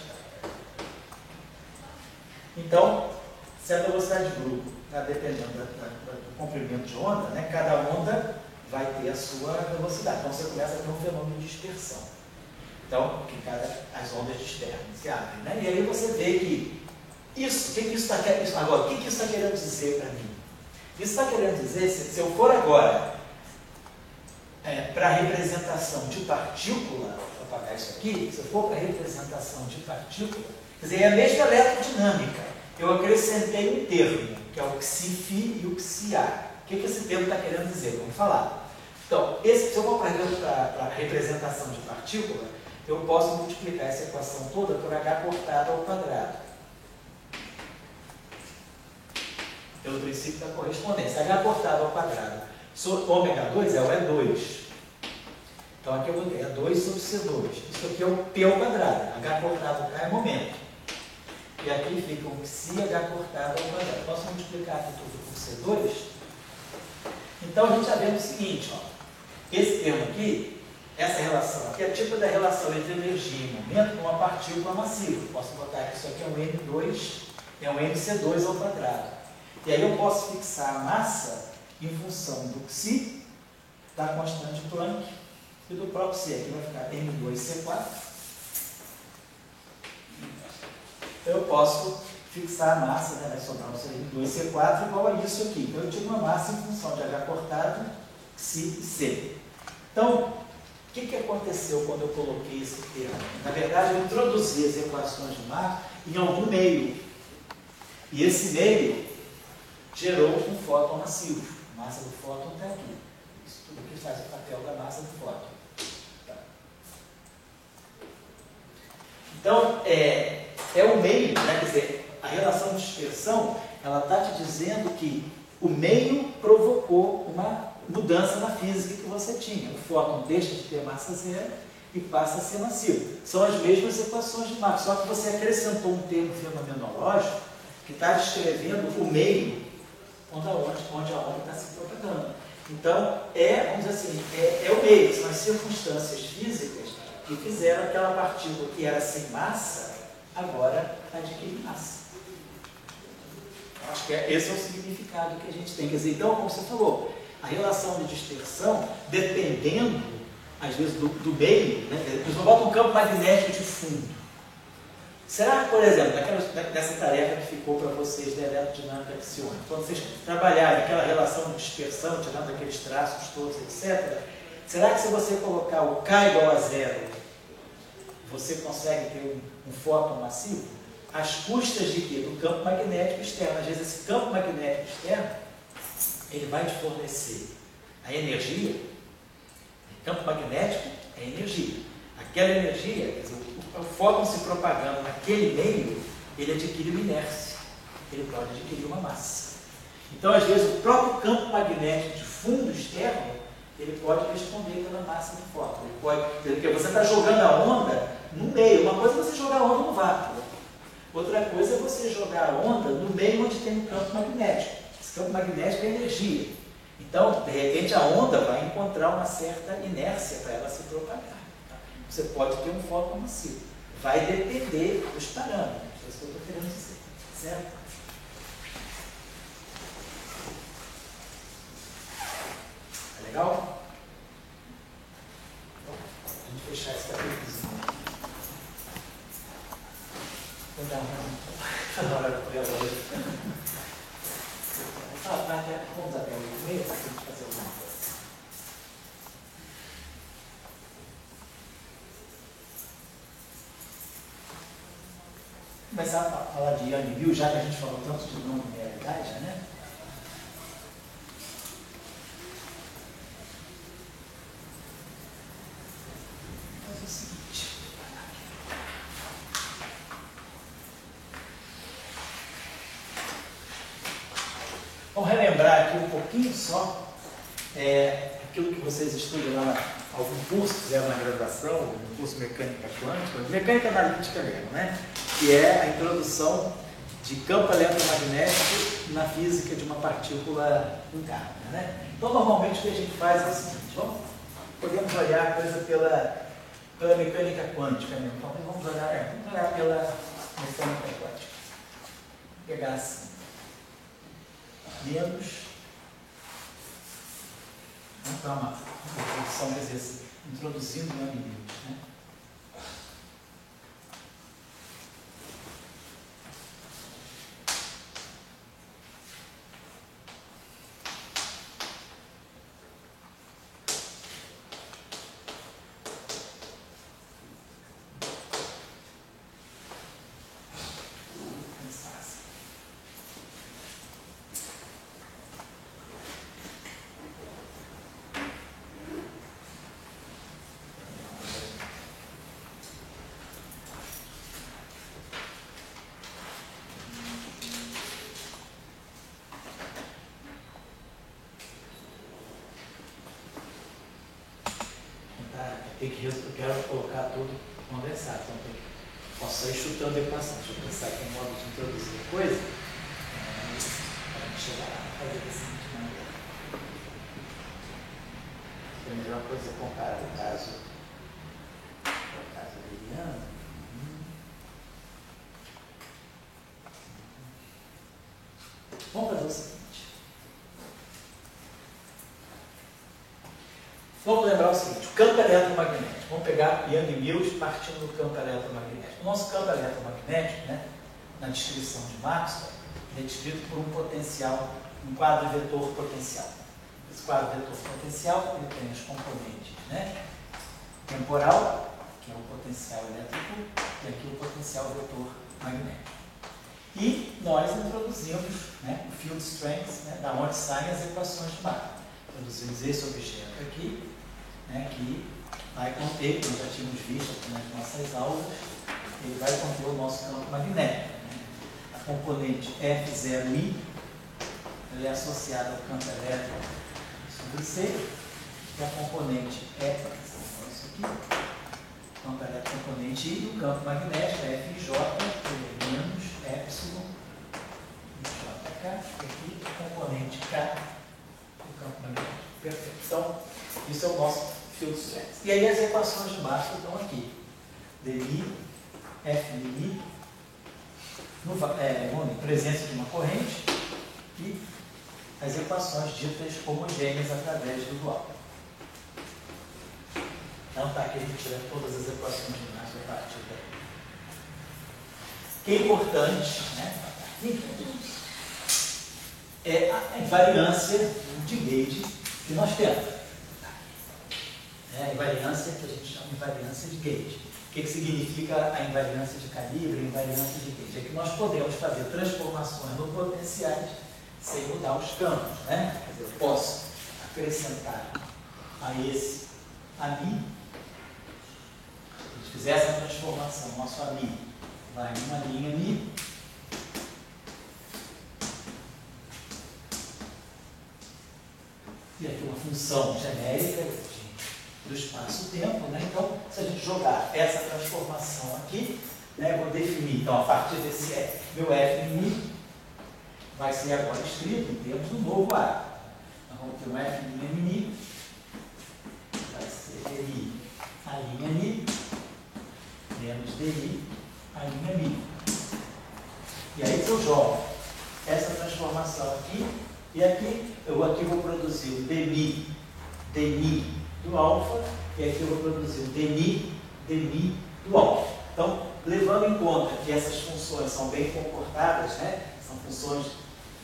Então, se a velocidade de grupo está dependendo do comprimento de onda, né, cada onda vai ter a sua velocidade. Então você começa a ter um fenômeno de dispersão. Então, as ondas dispersam, se abrem, né? E aí você vê que isso, o que isso está querendo? Agora, o que isso está querendo dizer para mim? Isso está querendo dizer, se eu for agora para a representação de partícula, vou apagar isso aqui, se eu for para a representação de partícula, quer dizer, é a mesma eletrodinâmica. Eu acrescentei um termo, que é o Xi-Phi e o Xi-A. O que esse termo está querendo dizer? Vamos falar. Então, se eu vou para a representação de partícula, eu posso multiplicar essa equação toda por h cortado ao quadrado. Pelo princípio da correspondência. H cortado ao quadrado sobre ômega 2 é o E2. Então aqui eu vou ter E2 sobre C2. Isso aqui é o P ao quadrado. H cortado K é momento. E aqui fica um Psi H cortado ao quadrado. Posso multiplicar aqui tudo por C2? Então a gente já vê o seguinte, ó. Esse termo aqui, essa relação aqui é tipo da relação entre energia e momento com uma partícula massiva. Posso botar que isso aqui é um M2, é um MC2 ao quadrado. E aí eu posso fixar a massa em função do Xi, da constante Planck, e do próprio C. Aqui vai ficar M2C4. Então eu posso fixar a massa, né? Vai sobrar um M2C4 igual a isso aqui. Então eu tive uma massa em função de H cortado, Xi e C. Então, o que aconteceu quando eu coloquei esse termo? Na verdade, eu introduzi as equações de massa em algum meio. E esse meio gerou um fóton massivo. A massa do fóton está aqui. Isso tudo que faz o papel da massa do fóton. Tá. Então, é o meio, né? Quer dizer, a relação de dispersão, ela está te dizendo que o meio provocou uma mudança na física que você tinha. O fóton deixa de ter massa zero e passa a ser massivo. São as mesmas equações de massa, só que você acrescentou um termo fenomenológico que está descrevendo o meio onde a onda está se propagando. Então, vamos dizer assim, é o meio, são as circunstâncias físicas que fizeram aquela partícula que era sem massa, agora adquirir massa. Acho que esse é o significado que a gente tem. Quer dizer, então, como você falou, a relação de dispersão, dependendo, às vezes, do meio, né? A pessoa bota um campo magnético de fundo. Será, por exemplo, nessa tarefa que ficou para vocês da eletrodinâmica axiônica, quando vocês trabalharem aquela relação de dispersão, tirando aqueles traços todos, etc., será que se você colocar o K igual a zero, você consegue ter um fóton massivo? Às custas de quê? Do campo magnético externo. Às vezes esse campo magnético externo, ele vai te fornecer a energia. O campo magnético é energia. Aquela energia, quer dizer, o fóton se propagando naquele meio, ele adquire uma inércia, ele pode adquirir uma massa. Então, às vezes, o próprio campo magnético de fundo externo, ele pode responder pela massa do fóton. Ele pode, porque você está jogando a onda no meio. Uma coisa é você jogar a onda no vácuo. Outra coisa é você jogar a onda no meio onde tem um campo magnético. Esse campo magnético é energia. Então, de repente, a onda vai encontrar uma certa inércia para ela se propagar. Você pode ter um fóton massivo. Vai depender dos parâmetros. É isso que eu estou querendo dizer. Certo? É legal? Bom, vamos fechar esse capítulo. Vou dar uma hora para ela hoje. Vamos até o meio para a gente fazer alguma coisa. Começar a falar de Yang Liu, já que a gente falou tanto de não linearidade, né? Faz o seguinte. Vamos relembrar aqui um pouquinho só aquilo que vocês estudam lá, algum curso que fizeram na graduação, no curso Mecânica Quântica, Mecânica Analítica mesmo, né? Que é a introdução de campo eletromagnético na física de uma partícula interna, né? Então, normalmente, o que a gente faz é o seguinte, podemos olhar a coisa pela mecânica quântica mesmo. Então, vamos olhar pela mecânica quântica. Vou pegar assim. menos, vamos dar uma introdução, quer dizer, introduzindo o ambiente, né? Eu quero colocar tudo conversado, então posso sair chutando a equação. Deixa eu pensar aqui em modo de introduzir a coisa, para a gente chegar lá e fazer da seguinte maneira. É a melhor coisa é comparar o caso abeliano. Vamos fazer o seguinte. Vamos lembrar o seguinte, o campo eletromagnético. Vamos pegar Young e Mills partindo do campo eletromagnético. O nosso campo eletromagnético, né, na descrição de Maxwell, é descrito por um potencial, um quadro vetor potencial. Esse quadro vetor potencial ele tem os componentes, né, temporal, que é o potencial elétrico, e aqui o potencial vetor magnético. E nós introduzimos, né, o field strength, né, da onde saem as equações de Maxwell. Introduzimos esse objeto aqui, né, que vai conter, nós já tínhamos visto aqui nas nossas aulas, ele vai conter o nosso campo magnético. Né? A componente F0i ele é associada ao campo elétrico sobre C, e a componente F, isso aqui, campo elétrico componente I, e o campo magnético FJ, ele é menos epsilon, JK, e aqui a componente K, o campo magnético. Perfeito. Então, isso é o nosso field strength. E aí as equações de Maxwell estão aqui. dI, Fmi, em presença de uma corrente, e as equações ditas homogêneas através do dual. Então tá, aqui a gente tira todas as equações de Maxwell a partir daí. O que é importante, né, é a invariância de Gauge que nós temos. É a invariância que a gente chama de invariância de Gauge. O que significa a invariância de calibre, a invariância de Gauge? É que nós podemos fazer transformações no potenciais sem mudar os campos, né? Quer dizer, eu posso acrescentar a esse ami. Se a gente fizer essa transformação, nosso ami vai numa linha mi. E aqui uma função genérica do espaço-tempo, né? Então, se a gente jogar essa transformação aqui, né, eu vou definir, então, a partir desse F, meu F em mi vai ser agora escrito em termos do novo A. Então, vamos ter um F em mi, vai ser DI a linha mi, menos DI a linha mi. E aí, se eu jogo essa transformação aqui, e aqui eu vou produzir o dmi do alfa, e aqui eu vou produzir o dmi do alfa. Então, levando em conta que essas funções são bem comportadas, né? São funções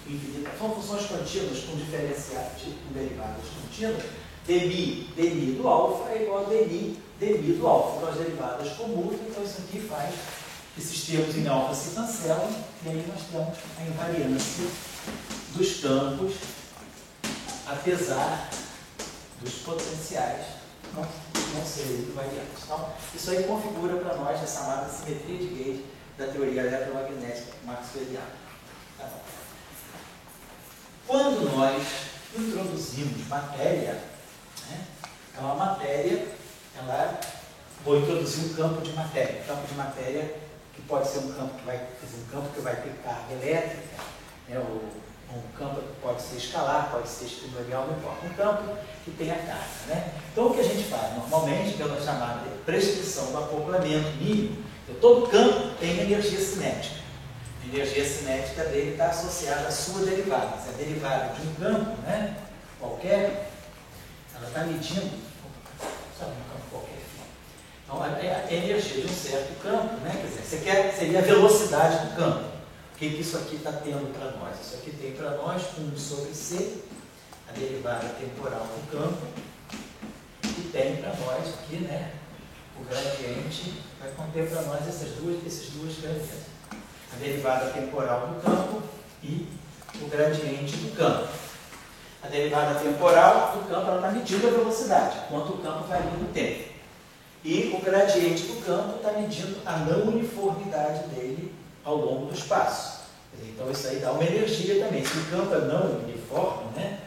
infinitas, são funções contínuas com diferenciais, com derivadas contínuas, dmi do alfa é igual a dmi do alfa. Então, as derivadas comutam, então isso aqui faz, esses termos em alfa se cancelam, e aí nós temos a invariância dos campos, apesar dos potenciais não serem invariantes. Então, isso aí configura para nós a chamada simetria de Gauge da teoria eletromagnética maxwelliana. Tá bom. Quando nós introduzimos matéria, né, então a matéria, vou introduzir um campo de matéria. Um campo de matéria que pode ser um campo que vai ter carga elétrica, né, um campo que pode ser escalar, pode ser equatorial, não importa. Um campo que tem a carga. Né? Então, o que a gente faz? Normalmente, pela chamada prescrição do acoplamento mínimo, todo campo tem energia cinética. A energia cinética dele está associada à sua derivada. Se a derivada de um campo, né, qualquer, ela está medindo, sabe, um campo qualquer. Então, a energia de um certo campo, né, quer dizer, seria a velocidade do campo. O que isso aqui está tendo para nós? Isso aqui tem para nós 1 sobre C, a derivada temporal do campo, e tem para nós aqui, né, o gradiente vai conter para nós esses dois gradientes. A derivada temporal do campo e o gradiente do campo. A derivada temporal do campo está medindo a velocidade, quanto o campo varia no tempo. E o gradiente do campo está medindo a não uniformidade dele ao longo do espaço. Então isso aí dá uma energia também. Se o campo é não uniforme, né?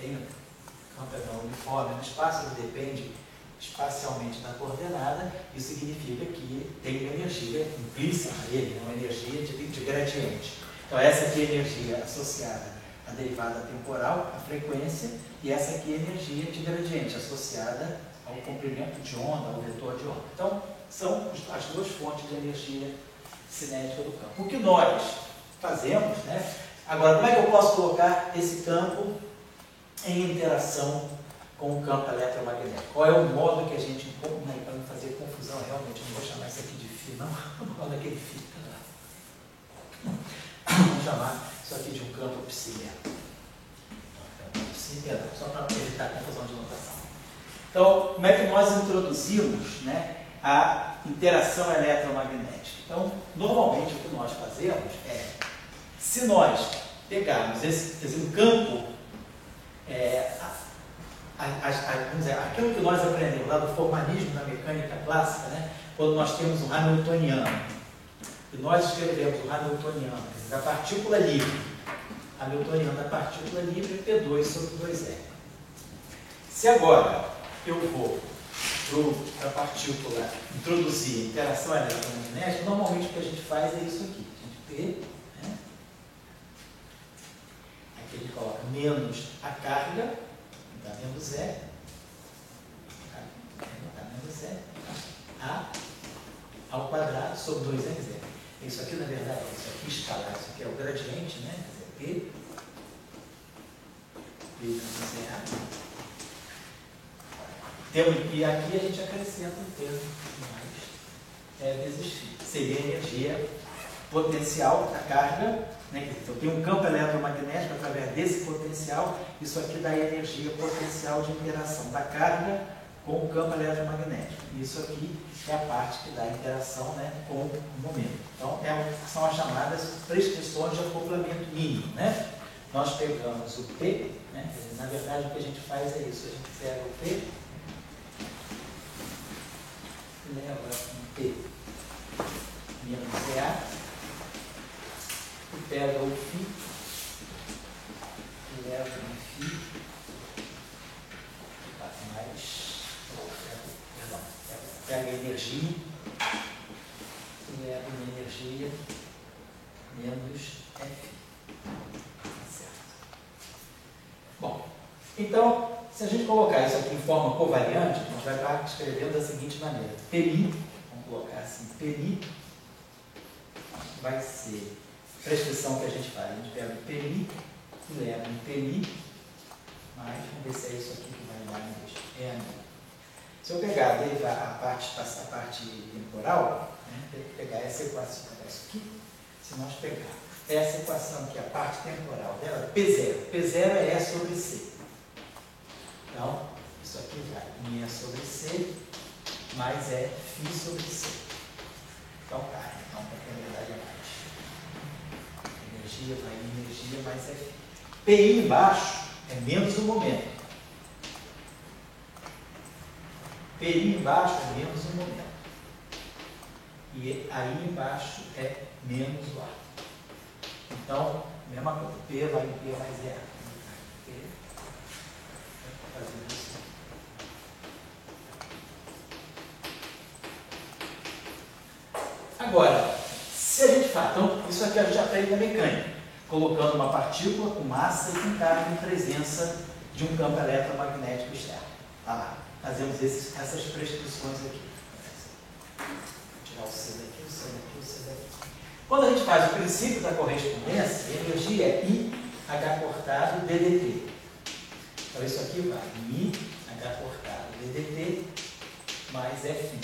O campo é não uniforme no espaço, ele depende espacialmente da coordenada, isso significa que tem uma energia implícita nele, uma energia de gradiente. Então essa aqui é a energia associada à derivada temporal, à frequência, e essa aqui é a energia de gradiente, associada ao comprimento de onda, ao vetor de onda. Então, são as duas fontes de energia cinética do campo. O que nós fazemos, né? Agora, como é que eu posso colocar esse campo em interação com o campo eletromagnético? Qual é o modo que a gente, para não fazer confusão, realmente, eu não vou chamar isso aqui de fio, não, vamos falar daquele fio, tá lá. Vamos chamar isso aqui de um campo psi. Só para evitar confusão de notação. Então, como é que nós introduzimos, né, a interação eletromagnética? Então, normalmente o que nós fazemos é, se nós pegarmos um campo, vamos dizer, aquilo que nós aprendemos lá do formalismo da mecânica clássica, né, quando nós temos um Hamiltoniano, e nós escrevemos o Hamiltoniano da partícula livre, Hamiltoniano da partícula livre é P2 sobre 2R. Se agora eu vou para a partícula introduzir interação eletromagnética, normalmente o que a gente faz é isso aqui. A gente P, né? Aqui a gente coloca menos a carga, dá menos E, dá menos E, A ao quadrado sobre 2NZ. Isso aqui, na verdade, isso aqui escalar, isso aqui é o gradiente, né? Quer dizer, P menos A. E aqui a gente acrescenta um termo mais vezes φ. Seria a energia potencial da carga, né? Então tem um campo eletromagnético através desse potencial, isso aqui dá a energia potencial de interação da carga com o campo eletromagnético. Isso aqui é a parte que dá a interação, né, com o momento. Então são as chamadas prescrições de acoplamento mínimo, né? Nós pegamos o P, né? Na verdade o que a gente faz é isso, a gente pega o P, leva um P menos EA e pega o φ e leva um φ mais, pega a energia e leva uma energia menos F. Certo. Bom, então, se a gente colocar isso aqui em forma covariante, a gente vai estar escrevendo da seguinte maneira. Pni, vamos colocar assim, Pni vai ser a prescrição que a gente faz. A gente pega o Pni e leva um Pni mais, vamos ver se é isso aqui que vai lá embaixo. É, se eu pegar a parte temporal, né, tem que pegar essa equação, isso aqui. Se nós pegar essa equação que é a parte temporal dela, P0. P0 é E sobre C. Então, isso aqui vai em E sobre C, mais é φ sobre C. Então, cai. Então, na verdade é mais. Energia vai em energia, mais é φ. PI embaixo é menos o momento. PI embaixo é menos o momento. E aí embaixo é menos o ar. Então, mesma coisa. P vai em P mais E. P. Fazendo isso. Agora, se a gente faz, então, isso aqui a gente aprende na mecânica, colocando uma partícula com massa e com carga em presença de um campo eletromagnético externo. Tá lá, fazemos essas prescrições aqui. Vou tirar o C daqui, o C daqui, o C daqui. Quando a gente faz o princípio da correspondência, a energia é IH cortado DDT. Então isso aqui vai IH cortado DDT mais Fi.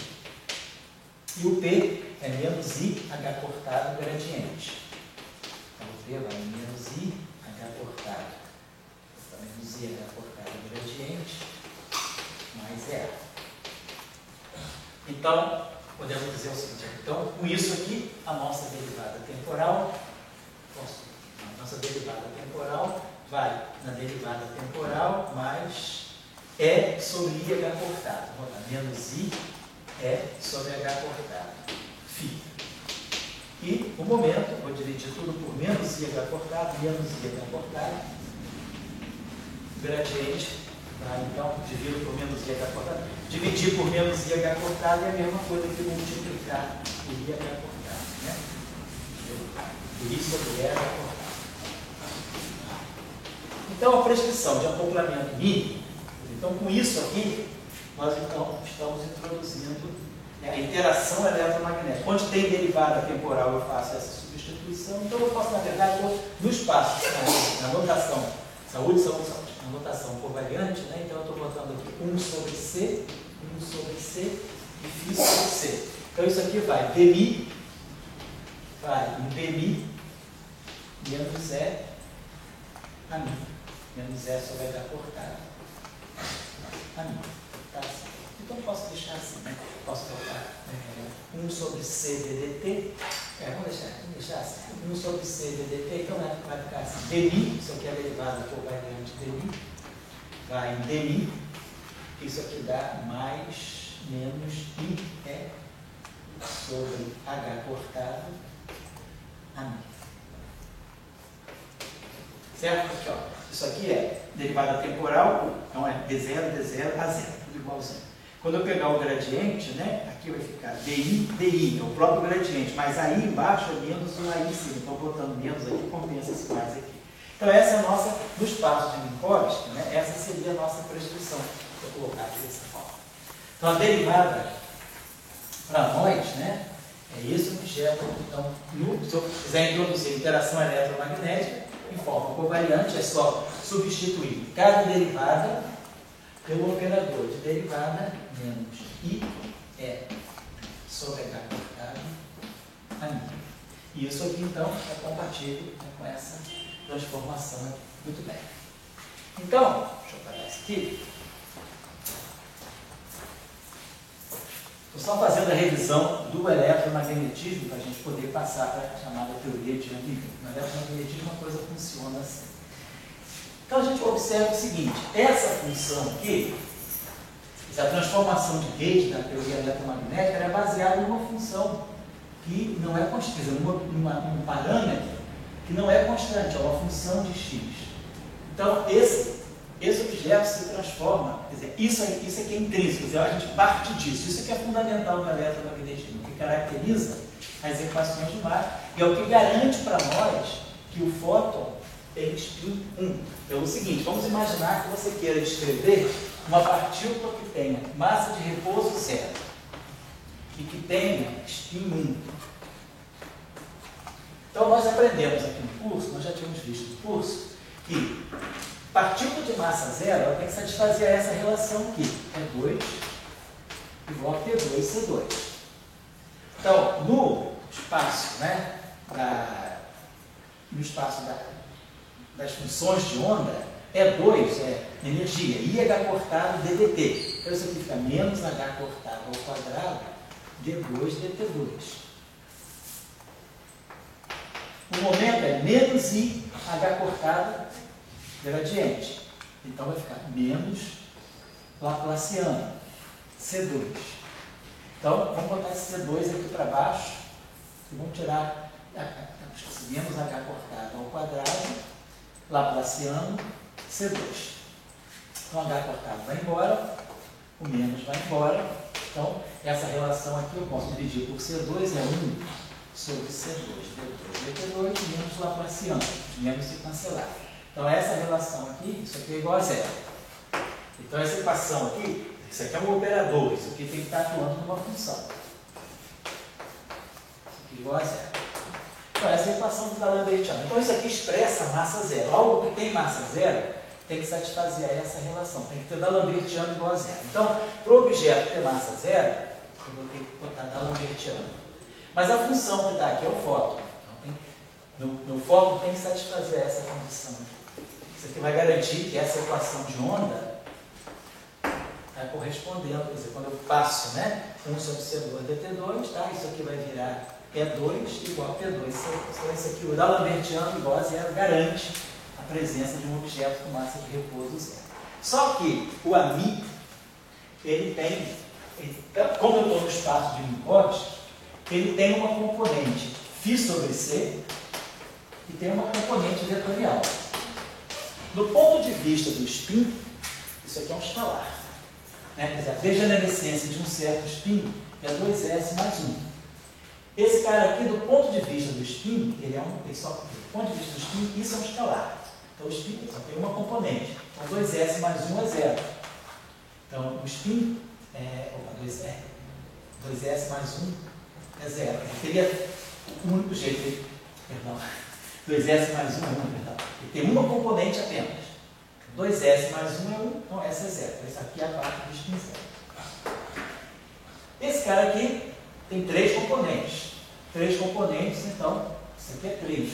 E o P é menos IH cortado gradiente. Então o P vai menos IH cortado. Menos IH cortado gradiente mais EA. Então, podemos dizer o seguinte, então, com isso aqui, a nossa derivada temporal vai na derivada temporal mais E sobre IH cortado. Vou botar menos I E sobre H cortado. Φ. E o momento, vou dividir tudo por menos IH cortado, menos IH cortado. Gradiente, tá? Então, divido por menos IH cortado. Dividir por menos IH cortado é a mesma coisa que multiplicar por IH cortado, né? Por isso sobre IH cortado. Então, a prescrição de acoplamento mínimo. Então, com isso aqui, nós então estamos introduzindo a interação eletromagnética. Onde tem derivada temporal, eu faço essa substituição. Então, eu posso, na verdade, no espaço, na notação saúde, na notação por variante, né? Então, eu estou botando aqui 1 sobre C e φ sobre C. Então, isso aqui vai dmi, vai em dmi menos E a mim. Menos E sobre H cortado a mim. Tá assim. Então, eu posso deixar assim, né? Posso colocar 1 sobre C DDT. Vamos deixar assim. 1 sobre C DDT, então vai ficar assim. dmi, isso aqui é derivada por variante dmi, vai em dmi, isso aqui dá mais menos IE sobre H cortado a mim. Certo? Aqui, ó. Isso aqui é derivada temporal, então é D0, D0 a 0, tudo igualzinho. Quando eu pegar o gradiente, né, aqui vai ficar DI, é o próprio gradiente, mas aí embaixo é menos o aí em cima. Então, botando menos aqui, compensa esse mais aqui. Então, essa é a nossa, no espaço de Minkowski, né, essa seria a nossa prescrição. Vou colocar aqui dessa forma. Então, a derivada para nós, né, é esse objeto. Então, se eu quiser introduzir interação eletromagnética em forma covariante, é só substituir cada derivada pelo operador de derivada menos IE sobre H cortado a mim. E isso aqui, então, é compatível, né, com essa transformação aqui. Muito bem. Então, deixa eu apagar isso aqui. Estou só fazendo a revisão do eletromagnetismo para a gente poder passar para a chamada teoria de Young. No eletromagnetismo a coisa funciona assim. Então a gente observa o seguinte, essa função aqui, essa transformação de Gauge da teoria eletromagnética, era baseada numa função que não é constante, num parâmetro que não é constante, é uma função de x. Então esse objeto se transforma, quer dizer, isso aqui é intrínseco, quer dizer, a gente parte disso, isso aqui é fundamental no eletromagnetismo, que caracteriza as equações de Mach e é o que garante para nós que o fóton tem spin 1. Então é o seguinte, vamos imaginar que você queira descrever uma partícula que tenha massa de repouso 0 e que tenha spin 1. Então nós aprendemos aqui no curso, nós já tínhamos visto no curso, que partícula de massa 0 ela tem que satisfazer essa relação aqui, E2 igual a T2C2. Então, no espaço, né, no espaço das funções de onda, E2 é energia, IH cortado DDT. Então isso aqui fica menos H cortado ao quadrado, D2 DT2. O momento é menos IH cortado gradiente. Então vai ficar menos Laplaciano, C2. Então, vamos botar esse C2 aqui para baixo e vamos tirar menos H cortado ao quadrado, Laplaciano, C2. Então, H cortado vai embora, o menos vai embora. Então, essa relação aqui eu posso dividir por C2, é 1 sobre C2, D2, DT2, menos Laplaciano, menos se cancelar. Então, essa relação aqui, isso aqui é igual a 0. Então, essa equação aqui, isso aqui é um operador, isso aqui tem que estar atuando numa função. Isso aqui é igual a 0. Então, essa é a equação do D'Alembertiano. Então, isso aqui expressa massa zero. Algo que tem massa zero tem que satisfazer essa relação. Tem que ter D'Alembertiano igual a zero. Então, para o objeto ter massa zero, eu vou ter que botar D'Alembertiano. Mas a função que está aqui é o fóton. Então, no fóton tem que satisfazer essa condição. Isso aqui vai garantir que essa equação de onda está correspondendo. Quer dizer, quando eu passo, né, 1 sobre C2 dt2, tá? Isso aqui vai virar E2 igual a P2. Então, isso aqui, o D'Alembertiano igual a zero, garante a presença de um objeto com massa de repouso zero. Só que o AMI, ele tem, como eu estou no espaço de Minkowski, ele tem uma componente φ sobre C e tem uma componente vetorial. Do ponto de vista do spin, isso aqui é um escalar. Né? Quer dizer, a degenerescência de um certo spin é 2s mais 1. Esse cara aqui, do ponto de vista do spin, do ponto de vista do spin, isso é um escalar. Então o spin só tem uma componente. Então 2s mais 1 é 0. Então o spin é 2s mais 1 é 0. Teria o único jeito, perdão, 2s mais 1 é 1, perdão. Ele tem uma componente apenas. 2s mais 1 é 1, então essa é 0. Então, essa aqui é a parte do spin 0. Esse cara aqui tem 3 componentes. 3 componentes, então, isso aqui é 3.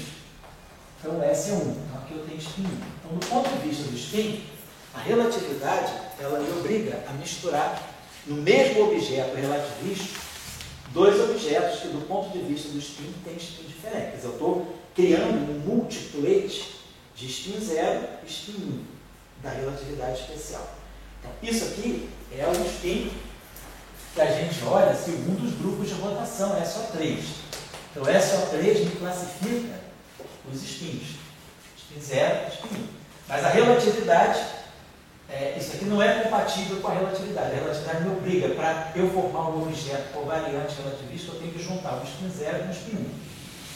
Então, S é 1. Então, aqui eu tenho spin 1. Então, do ponto de vista do spin, a relatividade, ela me obriga a misturar no mesmo objeto relativista 2 objetos que, do ponto de vista do spin, têm spin diferente. Quer dizer, eu estou criando um multiplete de spin 0 e spin 1 da relatividade especial. Então, isso aqui é um spin que a gente olha segundo os grupos de rotação, SO3. Então, SO3 me classifica os spins. Spin 0 e spin 1. Mas a relatividade, isso aqui não é compatível com a relatividade. A relatividade me obriga, para eu formar um objeto covariante relativista, eu tenho que juntar o spin 0 e o spin 1.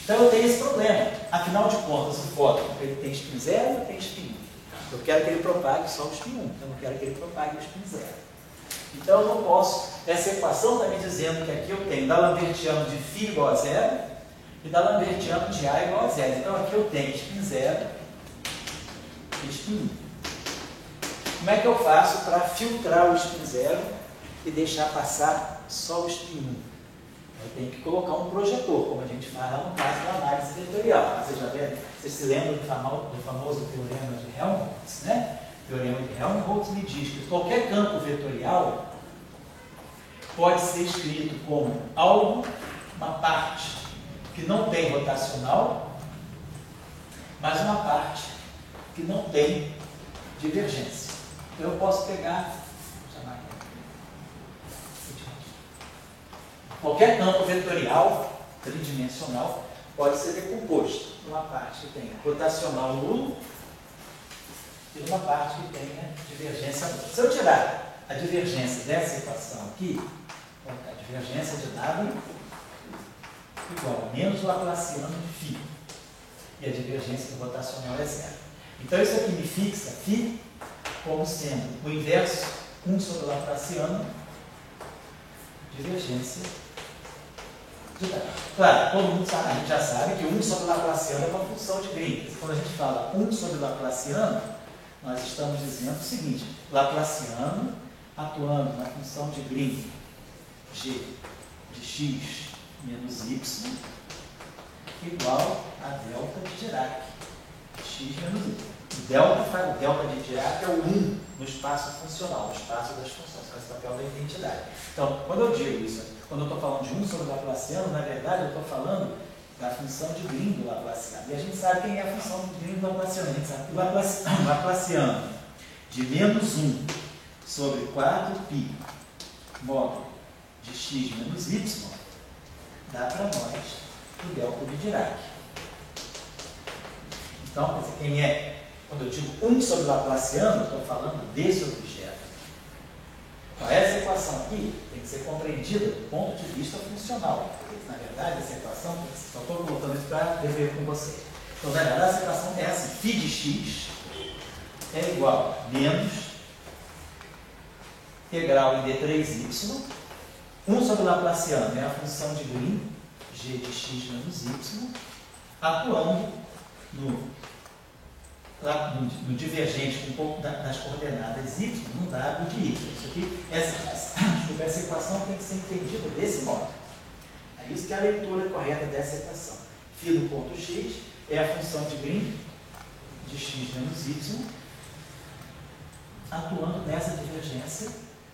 Então, eu tenho esse problema. Afinal de contas, o fóton, ele tem spin 0 ou tem spin 1? Eu quero que ele propague só o spin 1. Eu não quero que ele propague o spin 0. Então, eu não posso. Essa equação está me dizendo que aqui eu tenho D'Alembertiano de φ igual a 0 e D'Alembertiano de A igual a 0. Então, aqui eu tenho spin 0 e spin 1. Como é que eu faço para filtrar o spin 0 e deixar passar só o spin 1? Eu tenho que colocar um projetor, como a gente fala no caso da análise vetorial. Vocês se lembram do famoso teorema de Helmholtz, né? O teorema de Helmholtz me diz que qualquer campo vetorial pode ser escrito como algo, uma parte que não tem rotacional, mas uma parte que não tem divergência. Então eu posso pegar, qualquer campo vetorial tridimensional pode ser decomposto numa parte que tenha rotacional nulo e numa parte que tenha divergência nula. Se eu tirar a divergência dessa equação aqui, a divergência de W igual a menos Laplaciano de φ. E a divergência do rotacional é 0. Então isso aqui me fixa φ como sendo o inverso 1 sobre Laplaciano, divergência de W. Claro, todo mundo sabe, a gente já sabe que 1 sobre Laplaciano é uma função de Green. Quando a gente fala 1 sobre Laplaciano, nós estamos dizendo o seguinte: Laplaciano atuando na função de Green g de x menos y igual a delta de Dirac, x menos y. O delta de Dirac é o 1 no espaço funcional, no espaço das funções, faz o papel da identidade. Então, quando eu digo isso, quando eu estou falando de 1 sobre Laplaciano, na verdade eu estou falando da função de Green do Laplaciano. E a gente sabe quem é a função de Green do Laplaciano. A gente sabe que o Laplaciano de menos 1 sobre 4π módulo de x menos y dá para nós o delta de Dirac. Então, quer dizer, quem é? Quando eu digo 1 sobre Laplaciano, eu estou falando desse objeto. Então, essa equação aqui tem que ser compreendida do ponto de vista funcional. Porque, na verdade, essa equação, só estou colocando isso para dever com você. Então, na verdade, essa equação é assim: φ de x é igual a menos integral em d3y. 1 sobre Laplaciano é a função de Green, g de x menos y, atuando no divergente um pouco das coordenadas y no dado de y. Isso aqui, essa equação tem que ser entendida desse modo. É isso que é a leitura correta dessa equação. Φ do ponto x é a função de Green de x menos y, atuando nessa divergência,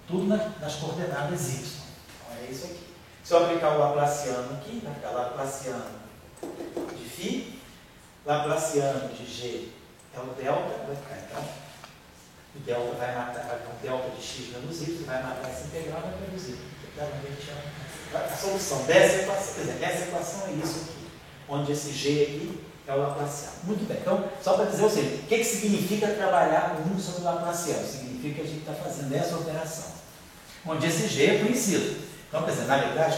tudo nas coordenadas y. Então é isso aqui. Se eu aplicar o Laplaciano aqui, vai ficar Laplaciano de φ, Laplaciano de g é o delta, vai ficar então, o delta vai matar, o delta de x menos y, vai matar essa integral, vai reduzir. A solução dessa equação, quer dizer, essa equação é isso aqui, onde esse g aqui é o Laplaciano. Muito bem, então, só para dizer o seguinte, o que significa trabalhar com 1 sobre o Laplaciano? Significa que a gente está fazendo essa operação, onde esse g é conhecido. Então, quer dizer, na verdade,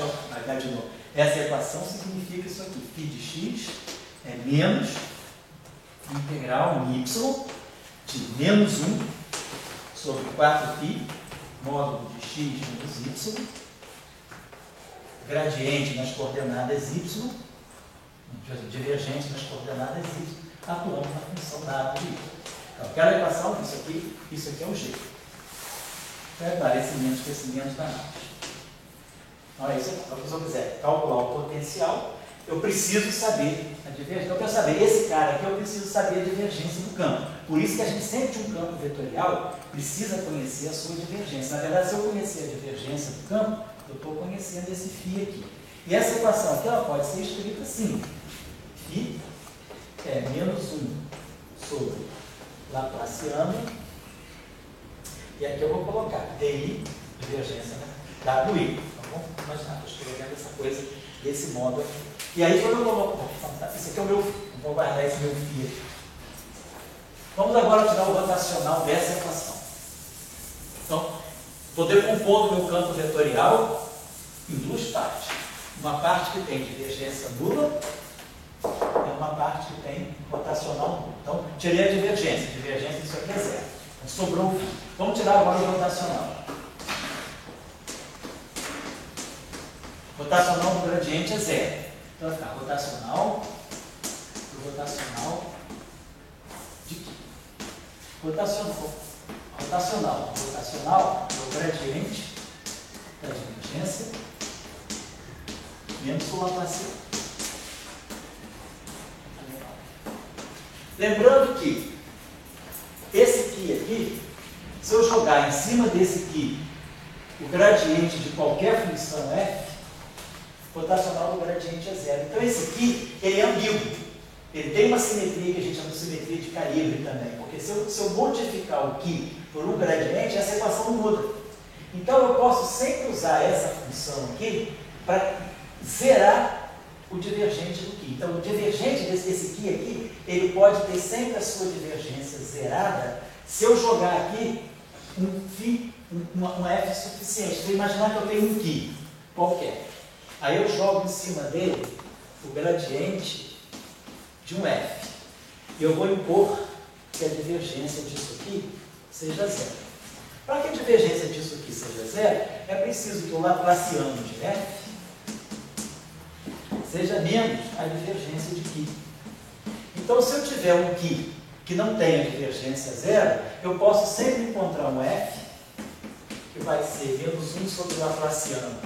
de novo, essa equação significa isso aqui, φ de x é menos integral em y de menos 1 sobre 4π módulo de x menos y, gradiente nas coordenadas y, divergente nas coordenadas y, atuando na função dada de y. Então, aquela equação, isso aqui é o g. Esclarecimentos, crescimentos da nave. Então, é isso aqui. Então, se eu quiser calcular o potencial, eu preciso saber a divergência. Então, para eu saber esse cara aqui, eu preciso saber a divergência do campo. Por isso que a gente sempre de um campo vetorial precisa conhecer a sua divergência. Na verdade, se eu conhecer a divergência do campo, eu estou conhecendo esse φ aqui. E essa equação aqui ela pode ser escrita assim. Φ é menos 1 sobre Laplaciano. E aqui eu vou colocar DI, divergência, né? WI. Então, vamos imaginar, estou escrevendo essa coisa desse modo aqui. E aí, quando eu coloco, isso aqui é o meu φ, vou guardar esse meu φ aqui. Vamos agora tirar o rotacional dessa equação. Então, estou decompondo o meu campo vetorial em duas partes. Uma parte que tem divergência nula e uma parte que tem rotacional nulo. Então, tirei a divergência. Divergência, isso aqui é zero. Então, sobrou o φ. Vamos tirar agora o rotacional. Rotacional do gradiente é zero. Então, vai ficar rotacional de quê? Rotacional é o gradiente da divergência menos o Laplaciano. Lembrando que esse π aqui, se eu jogar em cima desse π o gradiente de qualquer função f, o rotacional do gradiente é zero. Então esse π, ele é ambíguo. Ele tem uma simetria que a gente chama de simetria de calibre também. Porque se eu modificar o π por um gradiente, essa equação muda. Então eu posso sempre usar essa função aqui para zerar o divergente do π. Então o divergente desse π aqui, ele pode ter sempre a sua divergência zerada se eu jogar aqui um f suficiente. Você imaginar que eu tenho um π qualquer. Aí eu jogo em cima dele o gradiente de um f. E eu vou impor que a divergência disso aqui seja zero. Para que a divergência disso aqui seja zero, é preciso que o Laplaciano de f seja menos a divergência de π. Então, se eu tiver um π que não tem a divergência zero, eu posso sempre encontrar um f que vai ser menos 1 sobre o Laplaciano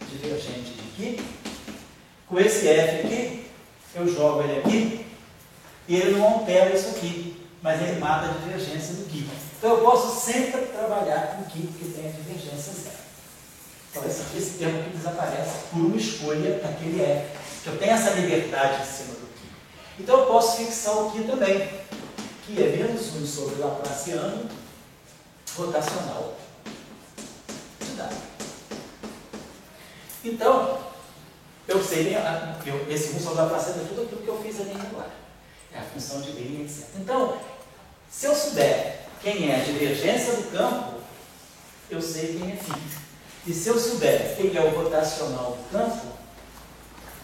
divergente de π. Com esse f aqui, eu jogo ele aqui e ele não altera isso aqui, mas ele mata a divergência do π. Então eu posso sempre trabalhar com π que tem a divergência zero. Então esse termo aqui desaparece por uma escolha daquele f, que eu tenho essa liberdade em cima do π. Então eu posso fixar o π também, que é menos 1 sobre o Laplaciano rotacional de W. Então, eu sei, esse 1 sobre o Laplaciano é tudo aquilo que eu fiz ali agora. É a função de Green, etc. Então, se eu souber quem é a divergência do campo, eu sei quem é φ. E se eu souber quem é o rotacional do campo,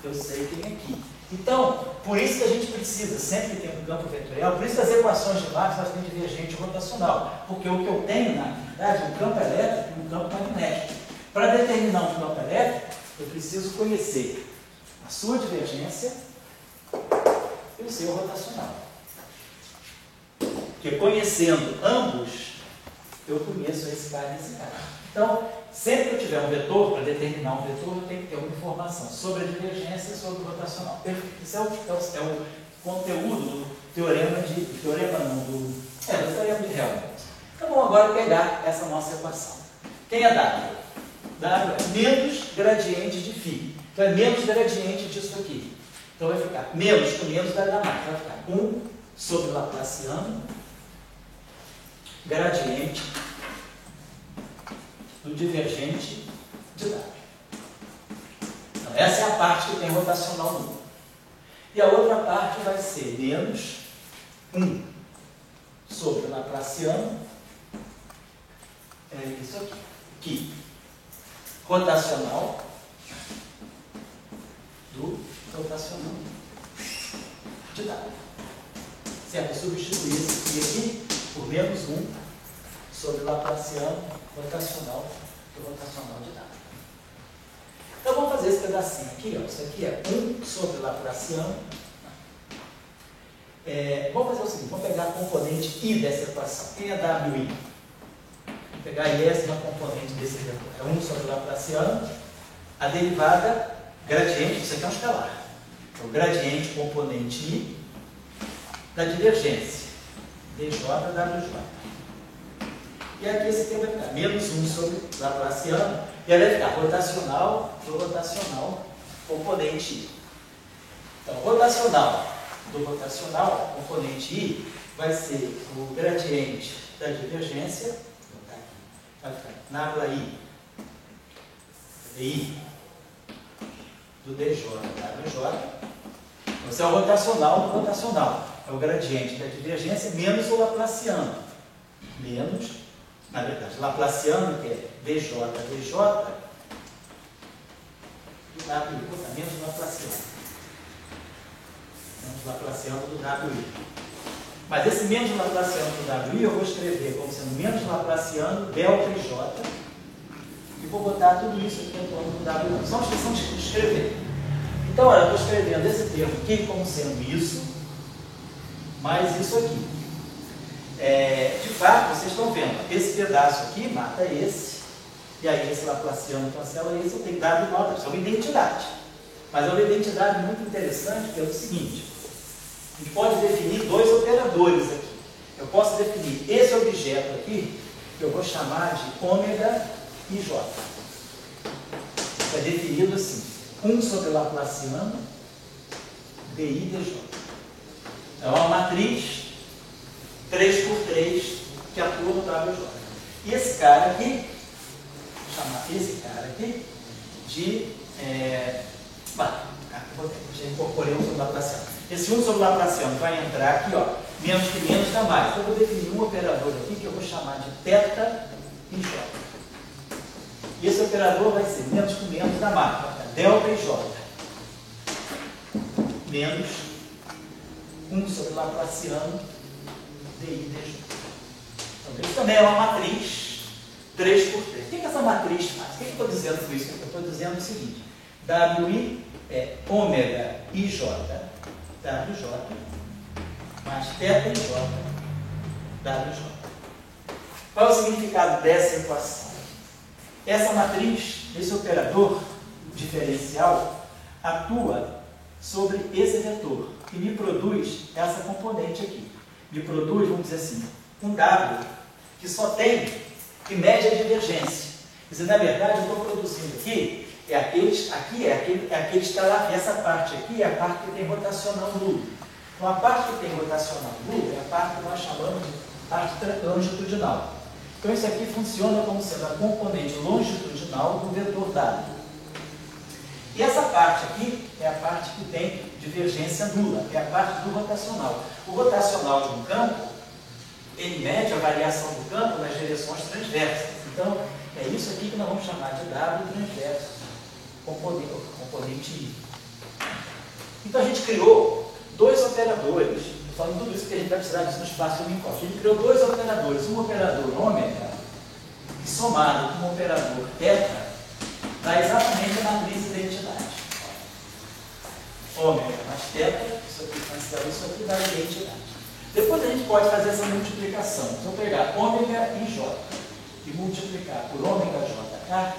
eu sei quem é π. Então, por isso que a gente precisa sempre ter um campo vetorial, por isso que as equações de Marx elas têm divergente rotacional, porque o que eu tenho, na verdade, é um campo elétrico e um campo magnético. Para determinar um campo elétrico, eu preciso conhecer a sua divergência o seu rotacional. Porque conhecendo ambos, eu conheço esse cara e esse cara. Então, sempre que eu tiver um vetor, para determinar um vetor, eu tenho que ter uma informação sobre a divergência e sobre o rotacional. Isso é o conteúdo do teorema do teorema de Helmholtz. Então, vamos agora pegar essa nossa equação. Quem é W? W é menos gradiente de φ. Então, é menos gradiente disso aqui. Então, vai ficar menos com menos vai dar mais. Vai ficar 1 sobre Laplaciano, gradiente do divergente de W. Então, essa é a parte que tem rotacional nulo. E a outra parte vai ser menos 1 sobre Laplaciano, é isso aqui, que rotacional do rotacional de W. Certo? Substituir esse aqui por menos 1 sobre Laplaciano rotacional do rotacional de W. Então vamos fazer esse pedacinho aqui, ó. Isso aqui é 1 sobre Laplaciano. Vamos fazer o seguinte, vamos pegar a componente I dessa equação. Quem é WI? Vou pegar a iésima componente desse vetor. É 1 sobre Laplaciano. A derivada gradiente, isso aqui é um escalar. É o gradiente componente I da divergência. dJ, WJ. E aqui esse aqui vai ficar menos 1 sobre Laplaciano. E aí vai ficar rotacional do rotacional componente I. Então, rotacional do rotacional componente I vai ser o gradiente da divergência. Vai ficar nabla I dI do DJ WJ. Esse é o rotacional do rotacional. É o gradiente da divergência menos o Laplaciano. Menos, na verdade, Laplaciano, que é DJ DJ, do WI. Menos o Laplaciano. Menos o Laplaciano do WI. Mas esse menos Laplaciano do WI eu vou escrever como sendo menos Laplaciano delta J e vou botar tudo isso aqui em torno do WI. Só uma questão de escrever. Então, olha, eu estou escrevendo esse termo aqui como sendo isso, mais isso aqui. De fato, vocês estão vendo, esse pedaço aqui mata esse, e aí esse Laplaciano cancela esse, eu tenho que dar nota, isso é uma identidade. Mas é uma identidade muito interessante, que é o seguinte: a gente pode definir dois operadores aqui. Eu posso definir esse objeto aqui, que eu vou chamar de ômega e J. É definido assim: 1 sobre Laplaciano, dI dJ. É uma matriz 3×3 que atua no WJ. E esse cara aqui, vou chamar esse cara aqui de... já incorporei 1 sobre Laplaciano. Esse 1 sobre Laplaciano vai entrar aqui, ó, menos que menos dá mais. Então eu vou definir um operador aqui que eu vou chamar de θ e J. E esse operador vai ser menos com menos dá mais. Vai ficar delta e J. Menos 1 sobre Laplaciano dI dJ. Então, isso também é uma matriz 3×3. O que essa matriz faz? O que eu estou dizendo com isso? Eu estou dizendo o seguinte: WI é ômega IJ, WJ, mais θ e J, WJ. Qual é o significado dessa equação? Essa matriz, esse operador diferencial, atua sobre esse vetor e me produz essa componente aqui. Me produz, vamos dizer assim, um W que só tem, que mede a divergência. Quer dizer, na verdade, eu estou produzindo aqui aquele escalar, essa parte aqui é a parte que tem rotacional nulo. Então, a parte que tem rotacional nulo é a parte que nós chamamos de parte longitudinal. Então, isso aqui funciona como sendo a componente longitudinal do vetor W. E essa parte aqui é a parte que tem divergência nula, é a parte do rotacional. O rotacional de um campo, ele mede a variação do campo nas direções transversas. Então, é isso aqui que nós vamos chamar de W transverso, componente I. Então, a gente criou dois operadores, falando tudo isso que a gente vai precisar disso no espaço Minkowski. A gente criou dois operadores, um operador ômega, que somado com um operador θ, dá exatamente a matriz de identidade. ômega mais θ, isso aqui cancela isso aqui, dá identidade. Depois a gente pode fazer essa multiplicação. Se eu pegar ômega e j e multiplicar por ômega jk,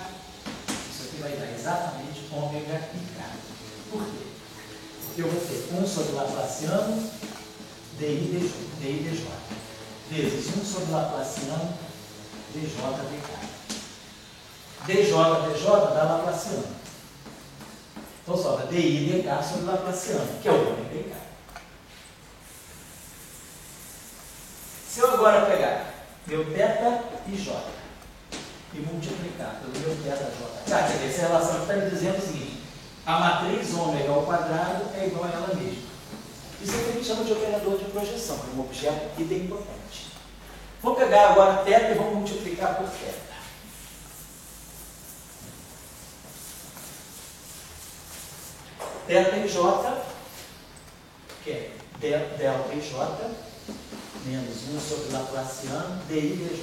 isso aqui vai dar exatamente ômega e k. Por quê? Porque eu vou ter 1 sobre Laplaciano dI dj, vezes 1 sobre Laplaciano dj dk. dj dá Laplaciano. Então sobra dI dk sobre Laplaciano, que é o ômega e k. Se eu agora pegar meu θ e j e multiplicar pelo meu θ j, quer dizer, essa relação está me dizendo o seguinte: a matriz ômega ao quadrado é igual a ela mesma. Isso é o que a gente chama de operador de projeção, é um objeto idempotente. Vou pegar agora θ e vou multiplicar por θ. Θ e j, que é delta e j, menos 1 sobre Laplaciano dI dj,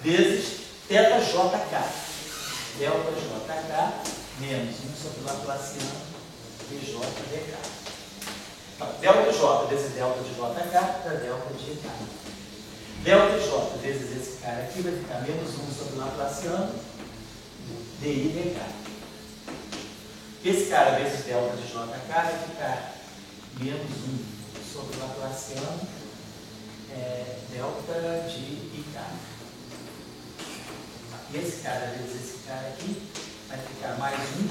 vezes θjk. Delta jk menos 1 sobre Laplaciano dj dk. Então, delta j vezes delta de jk dá delta de k. Delta j vezes esse cara aqui vai ficar menos 1 sobre Laplaciano dI dk. Esse cara vezes delta de jk vai ficar menos 1 sobre Laplaciano delta de ik. E esse cara vezes esse cara aqui vai ficar mais 1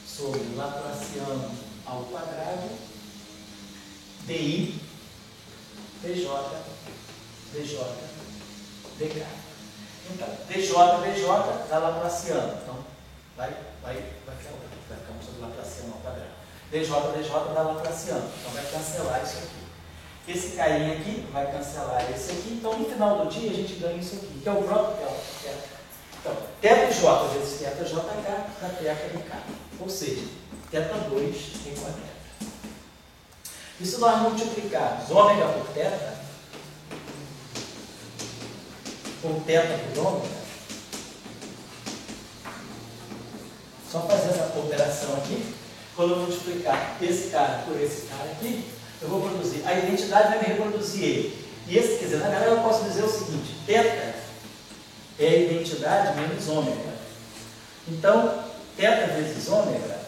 sobre Laplaciano ao quadrado dI dj dk. Então, dj dá Laplaciano. Então, vai ficar 1 sobre Laplaciano ao quadrado. dj dá Laplaciano. Então, vai cancelar isso aqui. Esse carinha aqui vai cancelar esse aqui. Então, no final do dia, a gente ganha isso aqui, que é o próprio delta. Então, θj vezes θjk dá θ de k. Ou seja, θ2 igual a θ. E se nós multiplicarmos ômega por θ por ômega, só fazer essa operação aqui, quando eu multiplicar esse cara por esse cara aqui, eu vou produzir, a identidade vai me reproduzir ele. E esse, quer dizer, na verdade eu posso dizer o seguinte: θ é a identidade menos ômega. Então, θ vezes ômega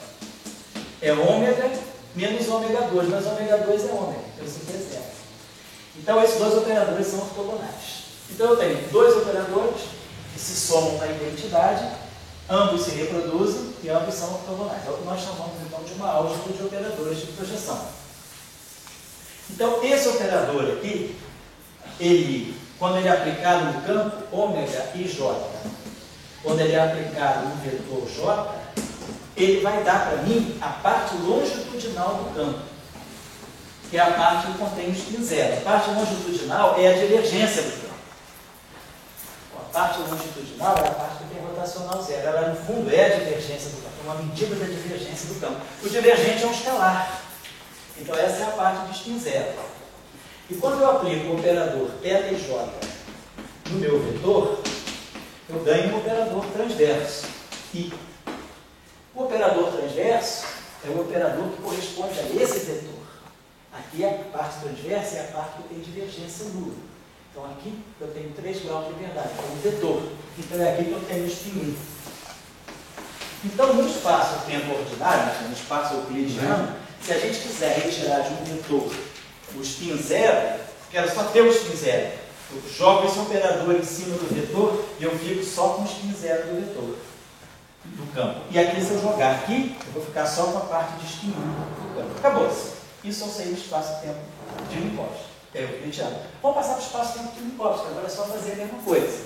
é ômega menos ômega 2, mas ômega 2 é ômega, então isso aqui é zero. Então, esses dois operadores são ortogonais. Então, eu tenho dois operadores que se somam na identidade, ambos se reproduzem e ambos são ortogonais. É o que nós chamamos, então, de uma álgebra de operadores de projeção. Então, esse operador aqui, quando ele é aplicado no campo ômega e j, quando ele é aplicado no vetor j, ele vai dar para mim a parte longitudinal do campo, que é a parte que contém o spin zero. A parte longitudinal é a divergência do campo. A parte longitudinal é a parte que tem rotacional zero. Ela, no fundo, é a divergência do campo, é uma medida da divergência do campo. O divergente é um escalar. Então, essa é a parte de spin zero. E quando eu aplico o operador θ e j no meu vetor, eu ganho um operador transverso. E o operador transverso é o operador que corresponde a esse vetor. Aqui a parte transversa é a parte que tem divergência nula. Então aqui eu tenho 3 graus de liberdade, é um vetor. Então é aqui que eu tenho o spin 1. Então no espaço-tempo ordinário, no espaço euclidiano, se a gente quiser retirar de um vetor o spin zero, quero só ter o spin zero. Eu jogo esse operador em cima do vetor e eu fico só com o spin zero do vetor, do campo. E aqui, se eu jogar aqui, eu vou ficar só com a parte de spin 1 do campo. Acabou-se. Isso eu sei do espaço-tempo de Minkowski. É euclidiano. Vamos passar para o espaço-tempo de Minkowski. Agora é só fazer a mesma coisa.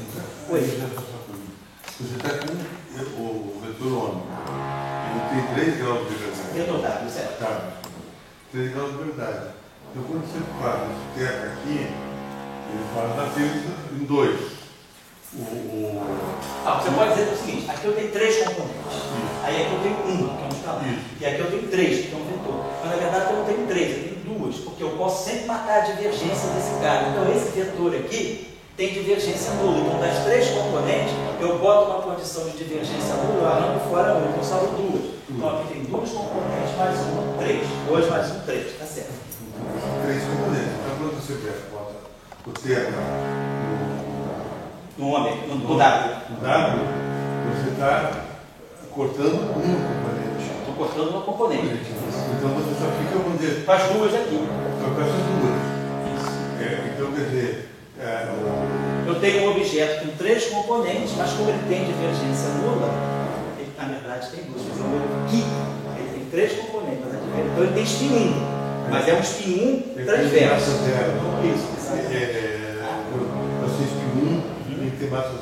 Você está com o vetor ômega. Ele tem 3 graus de liberdade. Retornado, certo? Tá. 3 graus de liberdade. Então, quando você faz esse terra aqui, ele faz na física em 2. Você pode dizer o seguinte: aqui eu tenho 3 componentes. Isso. Aí aqui eu tenho 1, que é um escalar. E aqui eu tenho 3, que é um vetor. Mas na verdade eu não tenho 3, eu tenho 2, porque eu posso sempre marcar a divergência desse cara. Então esse vetor aqui tem divergência nula. Então, das três componentes, eu boto uma condição de divergência nula, eu arranco fora uma, então salvo duas. Então, aqui tem duas componentes mais uma, 3. 2 mais 1, 3. Tá certo. 3 componentes. Então, quando você bota o termo no W. No W, você está cortando um componente. Estou cortando uma componente. Então, você só fica, vamos dizer, Com as duas aqui. só com essas duas. Então, quer dizer, eu tenho um objeto com 3 componentes, mas como ele tem divergência nula, ele, na verdade tem duas, mas aqui ele tem 3 componentes, mas aqui, então ele tem spin 1, mas é um spin 1 transverso. Isso, você spin 1 tem que ter massa zero.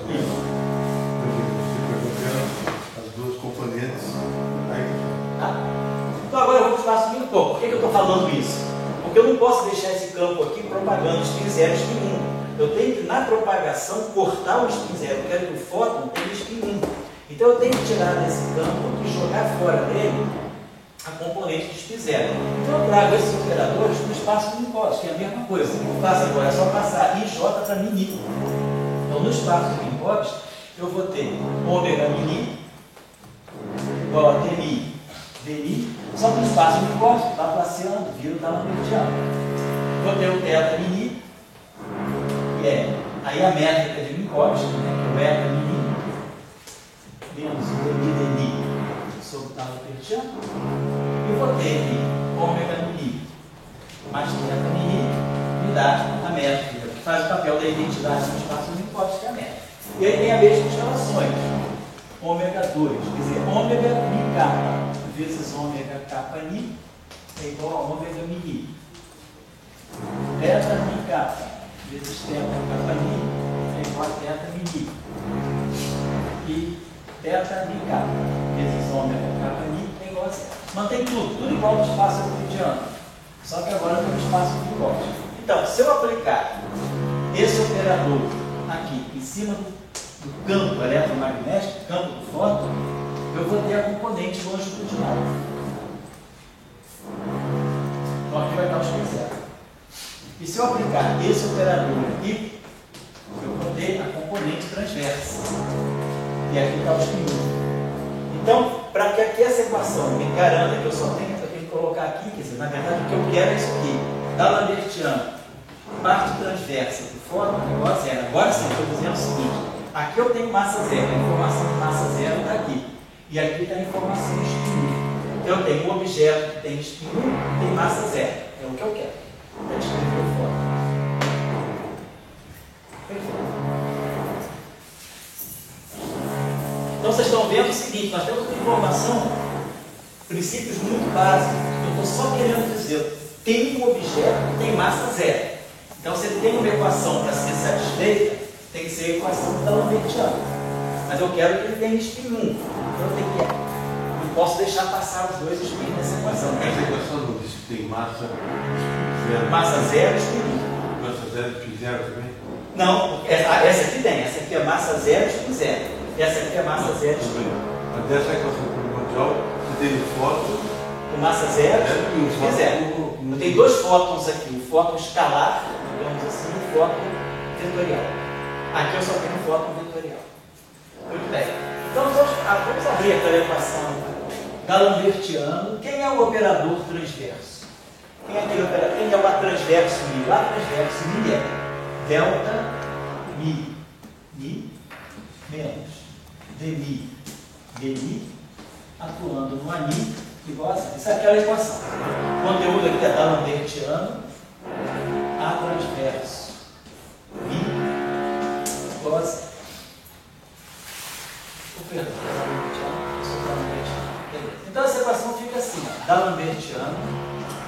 Você vai as duas componentes aí. Tá? Então agora eu vou para o espaço spin 1. Por que eu estou falando isso? Porque eu não posso deixar esse campo aqui propagando spin 0 e spin 1. Eu tenho que, na propagação, cortar o spin 0. Eu quero que o fóton tenha spin 1. Então eu tenho que tirar desse campo e jogar fora dele a componente de spin 0. Então eu trago esses operadores no espaço Minkowski, que é a mesma coisa. O que eu faço agora é só passar IJ para mini. Então no espaço Minkowski, eu vou ter ômega mini igual a dmi, só que no espaço Minkowski está passeando, vira o talambertiano. Vou ter o θ mini, que é aí a métrica de Minkowski, que é o eta mini menos o dmi sobre o talambertiano, e vou ter aqui ômega mini mais θ mini me dá a métrica, que faz o papel da identidade no espaço Minkowski, que é a métrica. E aí tem as mesmas relações. Ômega 2, quer dizer, ômega mi kappa vezes ômega kappa ni é igual a ômega mi. Θ mi kappa vezes θ kappa ni é igual a θ mi. E θ mi kappa vezes ômega kappa ni é igual a zero. Mantém tudo igual no espaço euclidiano, só que agora tem um espaço Minkowski. Então, se eu aplicar esse operador aqui em cima do campo eletromagnético, campo do fóton, eu vou ter a componente longitudinal. Então aqui vai estar o spin 0. E se eu aplicar esse operador aqui, eu vou ter a componente transversa. E aqui está o spin 1. Então, para que aqui essa equação me garanta que eu só tenho que colocar aqui, quer dizer, na verdade o que eu quero é isso aqui. Talambertiano, parte transversa do fóton, igual a zero. Agora sim, estou dizendo o seguinte. Aqui eu tenho massa zero, a informação de massa zero está aqui. E aqui está a informação de spin 1. Então eu tenho um objeto que tem spin 1 e tem massa zero. É o que eu quero. Para descrever o fóton. Perfeito. Então vocês estão vendo o seguinte, nós temos uma informação, princípios muito básicos. Eu estou só querendo dizer, tem um objeto que tem massa zero. Então se ele tem uma equação para ser satisfeita, tem que ser a equação do talambertiano. Mas eu quero que ele tenha spin 1. Então eu tenho que. Não posso deixar passar os dois spins nessa equação. Essa equação não diz que tem massa zero. Massa zero e spin 1. Massa zero e spin 0 também? Não, essa aqui tem. Essa aqui é massa zero e spin 0. Essa aqui é massa zero e spin 1. Mas dessa equação primordial, você tem o fóton. Com massa zero e spin 0. Tem dois fótons aqui. O fóton escalar, digamos assim, e o fóton vetorial. Aqui eu só tenho um fóton vetorial. Muito bem. Então vamos abrir aquela equação talambertiano. Quem é o operador transverso? Quem é aquele operador? Quem é o A transverso mi? O A transverso mi é delta mi menos dmi atuando no ani igual a zero. Isso é aquela equação. O conteúdo aqui é talambertiano. A transverso mi igual a zero. Então essa equação fica assim: talambertiano,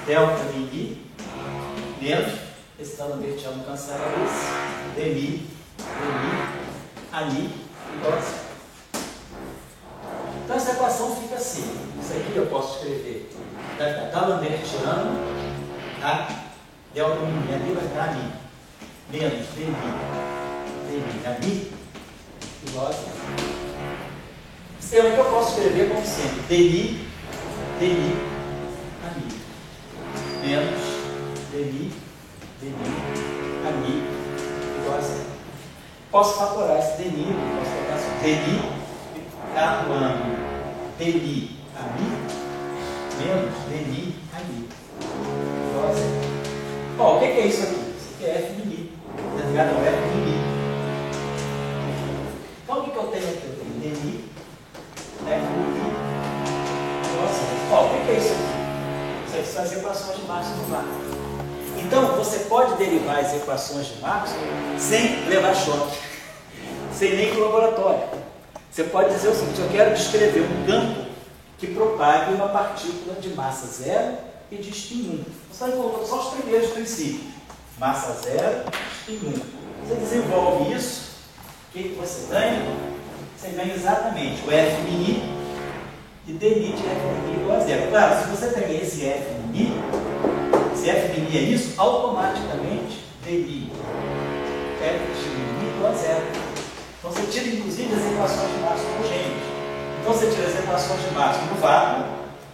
delta mi menos, esse talambertiano cancela esse, dmi, ani igual a zero. Então essa equação fica assim. Isso aqui eu posso escrever talambertiano, tá? Delta mi, ali vai dar mi, menos dmi, ani igual a zero. Sistema que eu posso escrever como sempre, dmi, ani, menos dmi, ani, igual a zero. posso fatorar esse dni, posso colocar assim, dni atuando dni a mi menos dni a mi. Igual a zero. Ó, o que é isso aqui? Isso aqui é f de mi. Tá ligado? Não, f de mi. Então o que eu tenho aqui? Eu tenho dni f de mi igual a zero. Ó, o que é isso aqui? Isso aqui são as equações de Maxwell do Marx. Então, você pode derivar as equações de Maxwell sem levar choque, sem nem ir para o laboratório. Você pode dizer o seguinte: eu quero descrever um campo que propague uma partícula de massa zero e de spin 1. Você vai colocar só os primeiros princípios. Massa zero, spin 1. Você desenvolve isso, o que você ganha? Você ganha exatamente o f mini e dni de f mini igual a zero. Claro, se você tem esse f mini, se f de mi é isso, automaticamente dni f de mi igual a zero. Então você tira inclusive as equações de Maxwell homogêneas. Então você tira as equações de Maxwell no vácuo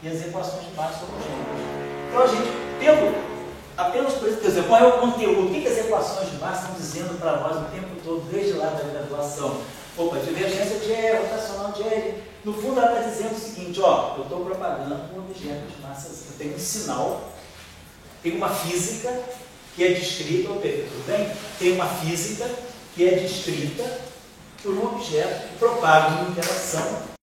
e as equações de Maxwell homogêneas. Então a gente, apenas por isso, quer dizer, qual é o conteúdo? O que as equações de Maxwell estão dizendo para nós o tempo todo, desde lá da graduação? Opa, divergência de E, rotacional de L. No fundo ela está dizendo o seguinte: ó, eu estou propagando um objeto de massa zero. Eu tenho um sinal. Tem uma física que é descrita, tudo bem? Tem uma física que é descrita por um objeto que propaga uma interação